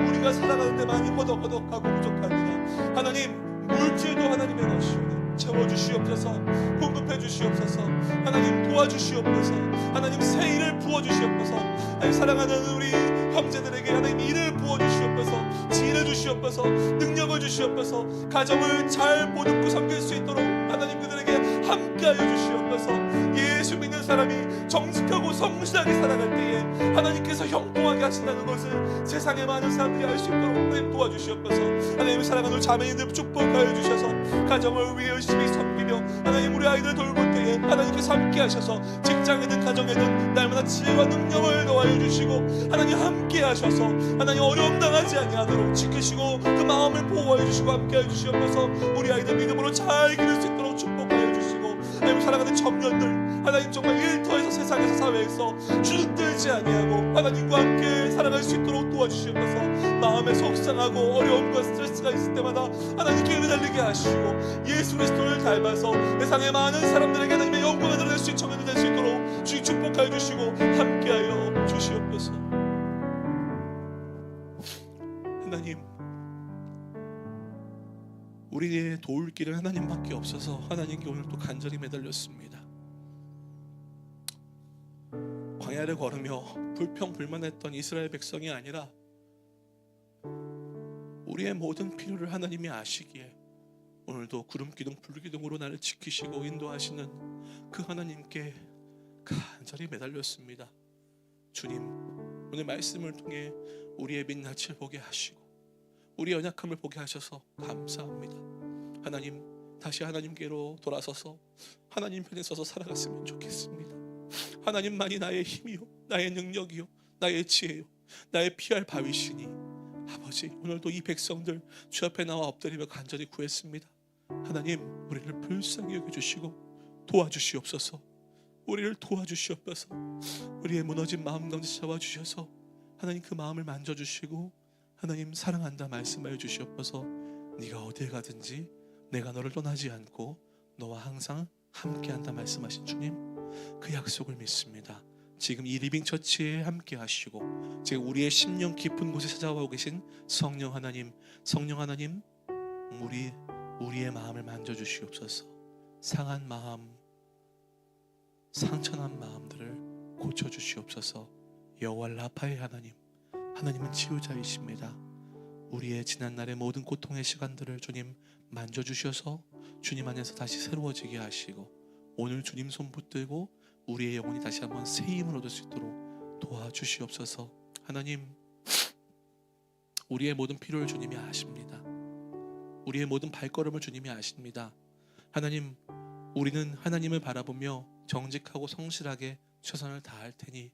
우리가 살아가는데 많이 허덕허덕하고 부족합니다. 하나님 물질도 하나님의 것이오니 채워주시옵소서. 공급해 주시옵소서. 하나님 도와주시옵소서. 하나님 새 일을 부어주시옵소서. 하나님 사랑하는 우리 형제들에게 하나님 일을 부어주시옵소서. 지혜를 주시옵소서. 능력을 주시옵소서. 가정을 잘 보듬고 섬길 수 있도록 하나님 그들에게 함께하여 주시옵소서. 예수 믿는 사람이 정직하고 성실하게 살아갈 때에 하나님께서 형통하게 하신다는 것을 세상의 많은 사람들이 알 수 있도록 하나님 도와주시옵소서. 하나님 사랑하는 우리 자매님들 축복하여 주셔서 가정을 위해 열심히 섬기며 하나님 우리 아이들 돌볼 때에 하나님께서 함께 하셔서 직장이든 가정에든 날마다 지혜와 능력을 더하여 주시고 하나님 함께 하셔서 하나님 어려움 당하지 아니하도록 지키시고 그 마음을 보호하여 주시고 함께 해 주시옵소서. 우리 아이들 믿음으로 잘 기를 수 있도록 축복하여 주시고 하나님 사랑하는 청년들 하나님 정말 일터에서 세상에서 사회에서 주눅들지 아니하고 하나님과 함께 살아갈 수 있도록 도와주시옵소서. 마음에 속상하고 어려움과 스트레스가 있을 때마다 하나님께 은혜달리게 하시고 예수 그리스도를 닮아서 세상의 많은 사람들에게 하나님의 영광을 드러낼 수 있는 청년들 될 수 있도록 주님 축복하여 주시고 함께하여 주시옵소서. 하나님 우리의 도울 길은 하나님밖에 없어서 하나님께 오늘 또 간절히 매달렸습니다. 광야를 걸으며 불평불만했던 이스라엘 백성이 아니라 우리의 모든 필요를 하나님이 아시기에 오늘도 구름기둥 불기둥으로 나를 지키시고 인도하시는 그 하나님께 간절히 매달렸습니다. 주님 오늘 말씀을 통해 우리의 민낯을 보게 하시고 우리의 연약함을 보게 하셔서 감사합니다. 하나님 다시 하나님께로 돌아서서 하나님 편에 서서 살아갔으면 좋겠습니다. 하나님만이 나의 힘이요 나의 능력이요 나의 지혜요 나의 피할 바위시니 아버지 오늘도 이 백성들 주 앞에 나와 엎드리며 간절히 구했습니다. 하나님 우리를 불쌍히 여겨주시고 도와주시옵소서. 우리를 도와주시옵소서. 우리의 무너진 마음 가운데 잡아주셔서 하나님 그 마음을 만져주시고 하나님 사랑한다 말씀하여 주시옵소서. 네가 어디에 가든지 내가 너를 떠나지 않고 너와 항상 함께한다 말씀하신 주님 그 약속을 믿습니다. 지금 이 리빙 처치에 함께 하시고 지금 우리의 심령 깊은 곳에 찾아와 계신 성령 하나님, 우리의 마음을 만져주시옵소서. 상한 마음, 상처난 마음들을 고쳐주시옵소서. 여호와 라파의 하나님은 치유자이십니다. 우리의 지난날의 모든 고통의 시간들을 주님 만져주셔서 주님 안에서 다시 새로워지게 하시고 오늘 주님 손 붙들고 우리의 영혼이 다시 한번 새 힘을 얻을 수 있도록 도와주시옵소서. 하나님, 우리의 모든 필요를 주님이 아십니다. 우리의 모든 발걸음을 주님이 아십니다. 하나님, 우리는 하나님을 바라보며 정직하고 성실하게 최선을 다할 테니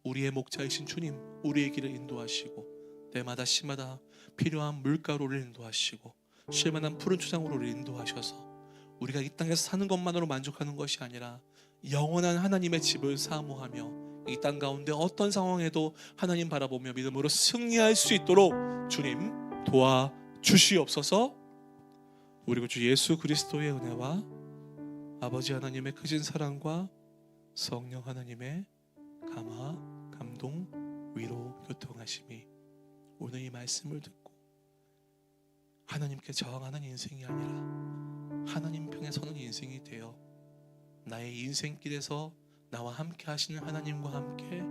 우리의 목자이신 주님, 우리의 길을 인도하시고 때마다 시마다 필요한 물가로를 인도하시고 쉴만한 푸른 초장으로 우리를 인도하셔서 우리가 이 땅에서 사는 것만으로 만족하는 것이 아니라 영원한 하나님의 집을 사모하며 이 땅 가운데 어떤 상황에도 하나님 바라보며 믿음으로 승리할 수 있도록 주님 도와주시옵소서. 우리 주 예수 그리스도의 은혜와 아버지 하나님의 크신 사랑과 성령 하나님의 감화, 감동, 위로, 교통하심이 오늘 이 말씀을 듣고 하나님께 저항하는 인생이 아니라 하나님 편에 서는 인생이 되어 나의 인생길에서 나와 함께 하시는 하나님과 함께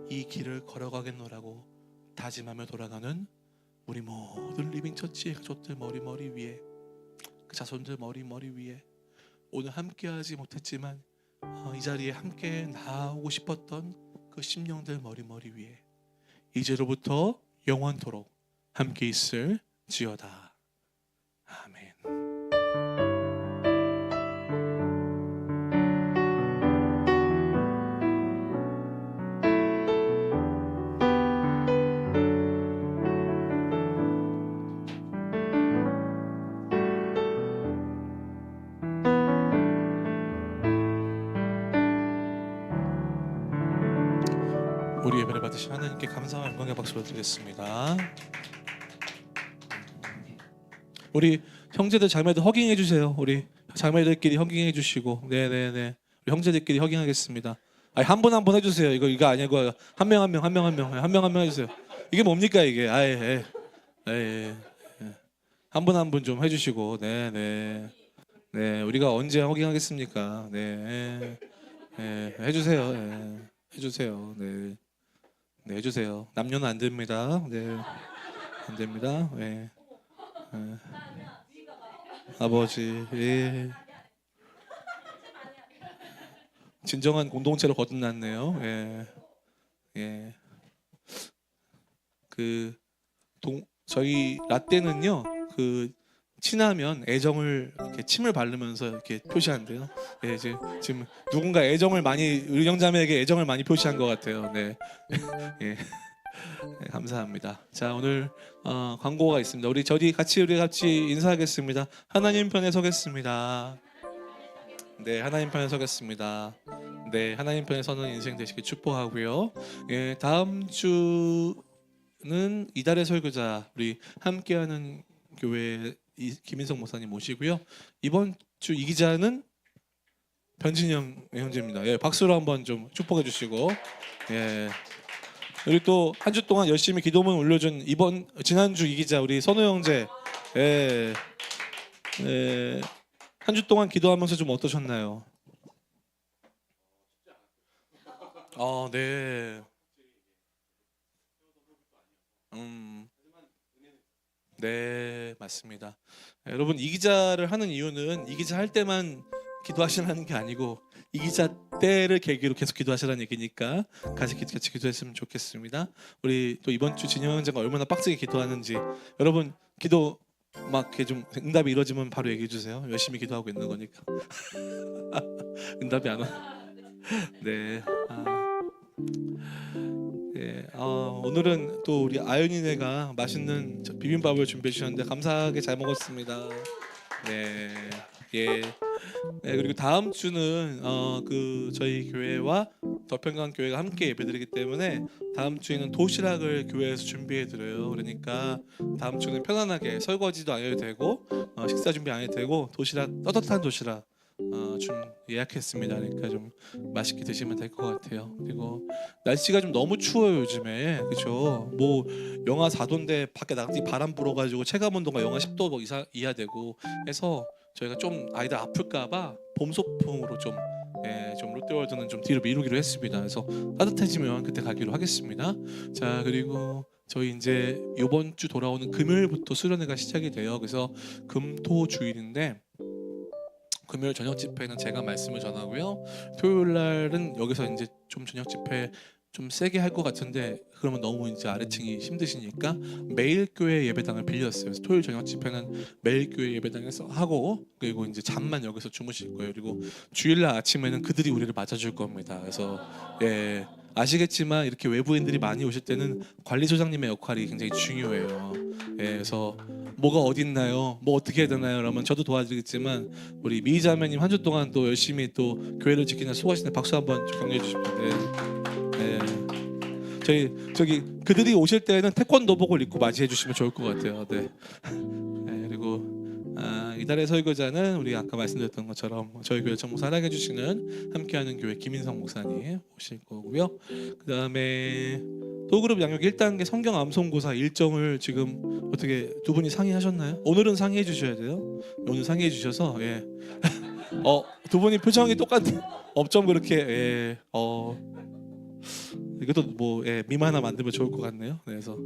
이 길을 걸어가겠노라고 다짐하며 돌아가는 우리 모든 리빙 처치의 가족들 머리 위에, 그 자손들 머리 위에 오늘 함께하지 못했지만 이 자리에 함께 나오고 싶었던 그 심령들 머리 위에 이제로부터 영원토록 함께 있을 지어다. 아멘. 우리 예배를 받으신 하나님께 감사와 영광의 박수를 드리겠습니다. 우리 형제들 자매들 허깅해 주세요. 우리 자매들끼리 허깅해 주시고, 네네네. 우리 형제들끼리 허깅하겠습니다. 한 분 한 분 해주세요. 이거 아니고 한 명 한 명 해주세요. 이게 뭡니까 이게? 한 분 한 분 좀 해주시고, 네네. 네, 우리가 언제 허깅하겠습니까? 네, 해주세요. 네, 해주세요. 네. 네, 해주세요. 남녀는 안 됩니다. 네, 안 됩니다. 네. 네. 아버지, 예. 진정한 공동체로 거듭났네요. 예, 예. 저희 라떼는요, 친하면 애정을 이렇게 침을 바르면서 이렇게 표시한대요. 예, 지금 누군가 우리 형제자매에게 애정을 많이 표시한 것 같아요. 네, 예, 네, 감사합니다. 자, 오늘 광고가 있습니다. 우리 같이 인사하겠습니다. 하나님 편에 서겠습니다. 네, 하나님 편에 서겠습니다. 네, 하나님 편에 서는 인생 되시길 축복하고요. 예, 다음 주는 이달의 설교자 우리 함께하는 교회 김인성 목사님 모시고요. 이번 주 이기자는 변진영 형제입니다. 예, 박수로 한번 좀 축복해 주시고, 예. 우리 또 한 주 동안 열심히 기도문 올려준 지난주 이기자 우리 선호 형제, 예, 예. 한 주 동안 기도하면서 좀 어떠셨나요? 네. 네, 맞습니다. 여러분, 이기자를 하는 이유는 이기자 할 때만 기도하시라는 게 아니고 이기자 때를 계기로 계속 기도하시라는 얘기니까 같이 기도했으면 좋겠습니다. 우리 또 이번 주 진영 형제가 얼마나 빡세게 기도하는지 여러분 기도 막 이렇게 좀 응답이 이루어지면 바로 얘기해 주세요. 열심히 기도하고 있는 거니까. 응답이 안 와. 네. 네. 오늘은 또 우리 아연이네가 맛있는 비빔밥을 준비해 주셨는데 감사하게 잘 먹었습니다. 네. 예. 네, 그리고 다음 주는 저희 교회와 더평강 교회가 함께 예배드리기 때문에 다음 주에는 도시락을 교회에서 준비해 드려요. 그러니까 다음 주는 편안하게 설거지도 안 해도 되고 식사 준비 안 해도 되고 도시락, 따뜻한 도시락 좀 예약했습니다. 그러니까 좀 맛있게 드시면 될 것 같아요. 그리고 날씨가 좀 너무 추워요 요즘에, 그렇죠? 뭐 영하 4도인데 밖에 나갔더니 바람 불어가지고 체감 온도가 영하 10도 뭐 이하 되고 해서 저희가 좀 아이들 아플까봐 봄 소풍으로 좀 롯데월드는 좀 뒤로 미루기로 했습니다. 그래서 따뜻해지면 그때 가기로 하겠습니다. 자, 그리고 저희 이제 이번 주 돌아오는 금요일부터 수련회가 시작이 돼요. 그래서 금토주일인데 금요일 저녁 집회는 제가 말씀을 전하고요. 토요일 날은 여기서 이제 좀 저녁 집회 좀 세게 할 것 같은데 그러면 너무 이제 아래층이 힘드시니까 매일 교회 예배당을 빌렸어요. 그래서 토요일 저녁 집회는 매일 교회 예배당에서 하고 그리고 이제 잠만 여기서 주무실 거예요. 그리고 주일날 아침에는 그들이 우리를 맞아줄 겁니다. 그래서 아시겠지만 이렇게 외부인들이 많이 오실 때는 관리소장님의 역할이 굉장히 중요해요. 그래서 뭐가 어딨나요? 뭐 어떻게 해야 되나요? 그러면 저도 도와드리겠지만 우리 미자매님 한 주 동안 또 열심히 또 교회를 지키는 수고하시는 박수 한번 좀 격려해 주시면 저기 그들이 오실 때는 태권도복을 입고 맞이해 주시면 좋을 것 같아요. 그리고 이달의 설교자는 우리 아까 말씀드렸던 것처럼 저희 교회 정말 사랑해 주시는 함께하는 교회 김인성 목사님 오실 거고요. 그 다음에 도그룹 양육 1단계 성경 암송고사 일정을 지금 어떻게 두 분이 상의하셨나요? 오늘은 상의해 주셔야 돼요. 오늘 상의해 주셔서 두 분이 표정이 똑같은 업점 그렇게 이것도 뭐 밈 하나 만들면 좋을 것 같네요. 그래서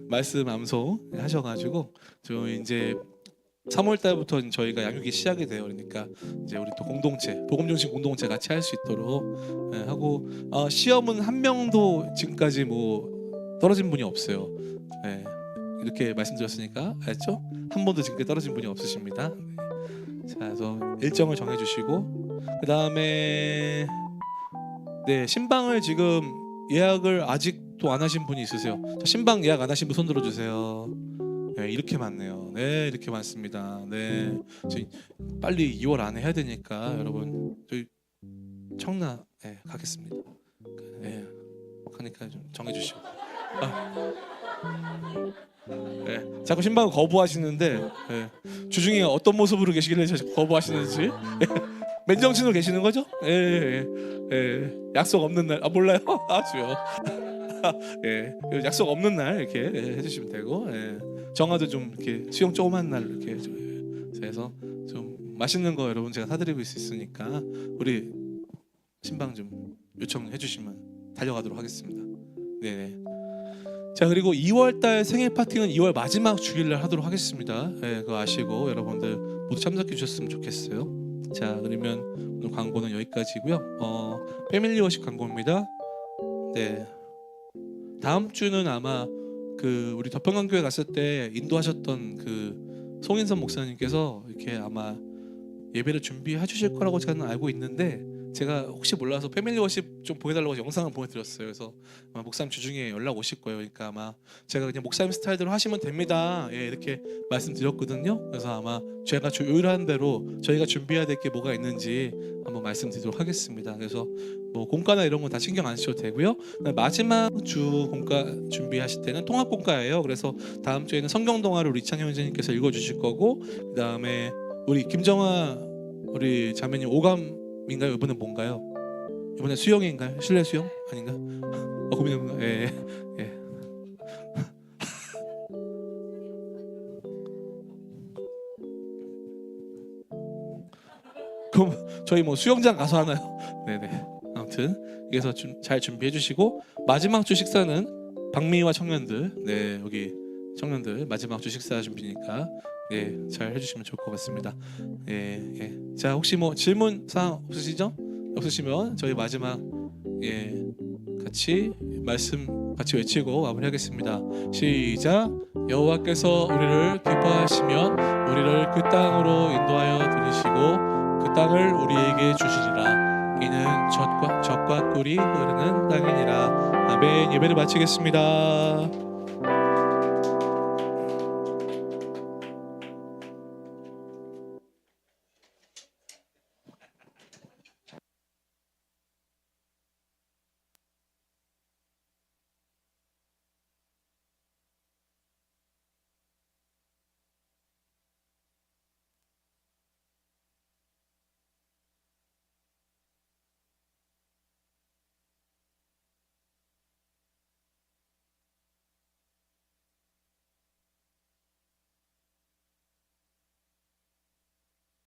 말씀 암송 하셔가지고 저희 이제 3월 달부터 저희가 양육이 시작이 돼요. 그러니까 이제 우리 또 공동체, 복음 중심 공동체 같이 할 수 있도록 하고 시험은 한 명도 지금까지 뭐 떨어진 분이 없어요. 이렇게 말씀드렸으니까 알죠? 한 번도 지금까지 떨어진 분이 없으십니다. 자, 그래서 일정을 정해주시고 그 다음에 신방을 지금 예약을 아직도 안 하신 분이 있으세요? 자, 신방 예약 안 하신 분 손 들어주세요. 이렇게 많네요. 이렇게 많습니다. 저희 빨리 2월 안에 해야 되니까 여러분 저희 청라 가겠습니다. 그러니까 좀 정해주시고. 자꾸 신방을 거부하시는데 주중에 어떤 모습으로 계시길래 거부하시는지. 맨정신으로 계시는 거죠? 약속 없는 날 몰라요? 주요. 약속 없는 날 이렇게 해주시면 되고 정화도 좀 이렇게 수영 조그만 날 이렇게 해서 좀 맛있는 거 여러분 제가 사드리고 있으니까 우리 신방 좀 요청해 주시면 달려가도록 하겠습니다. 자, 그리고 2월달 생일 파티는 2월 마지막 주일날 하도록 하겠습니다. 그거 아시고 여러분들 모두 참석해 주셨으면 좋겠어요. 자, 그러면 오늘 광고는 여기까지고요. 패밀리 워십 광고입니다. 다음 주는 아마 그 우리 덕평강교회 갔을 때 인도하셨던 그 송인선 목사님께서 이렇게 아마 예배를 준비해 주실 거라고 저는 알고 있는데 제가 혹시 몰라서 패밀리 워십 좀 보여달라고 영상을 보내드렸어요. 그래서 아마 목사님 주중에 연락 오실 거예요. 그러니까 아마 제가 그냥 목사님 스타일대로 하시면 됩니다. 이렇게 말씀드렸거든요. 그래서 아마 제가 요일한 대로 저희가 준비해야 될 게 뭐가 있는지 한번 말씀드리도록 하겠습니다. 그래서 뭐 공과나 이런 건 다 신경 안 쓰셔도 되고요. 마지막 주 공과 준비하실 때는 통합 공과예요. 그래서 다음 주에는 성경 동화를 우리 이창현 선생님께서 읽어주실 거고 그 다음에 우리 김정아 우리 자매님 오감인가요? 이번에 뭔가요? 이번에 수영인가요? 실내 수영 아닌가? 고민해보나? 그럼 저희 뭐 수영장 가서 하나요? 아무튼 그래서 좀 잘 준비해 주시고 마지막 주 식사는 박미희와 청년들 여기 청년들 마지막 주 식사 준비니까 잘 해주시면 좋을 것 같습니다. 자, 혹시 뭐 질문 사항 없으시죠? 없으시면 저희 마지막 같이 말씀 같이 외치고 마무리하겠습니다. 시작. 여호와께서 우리를 기뻐하시면 우리를 그 땅으로 인도하여 들이시고 그 땅을 우리에게 주시리라. 이는 젖과 꿀이 흐르는 땅이니라. 아멘. 예배를 마치겠습니다.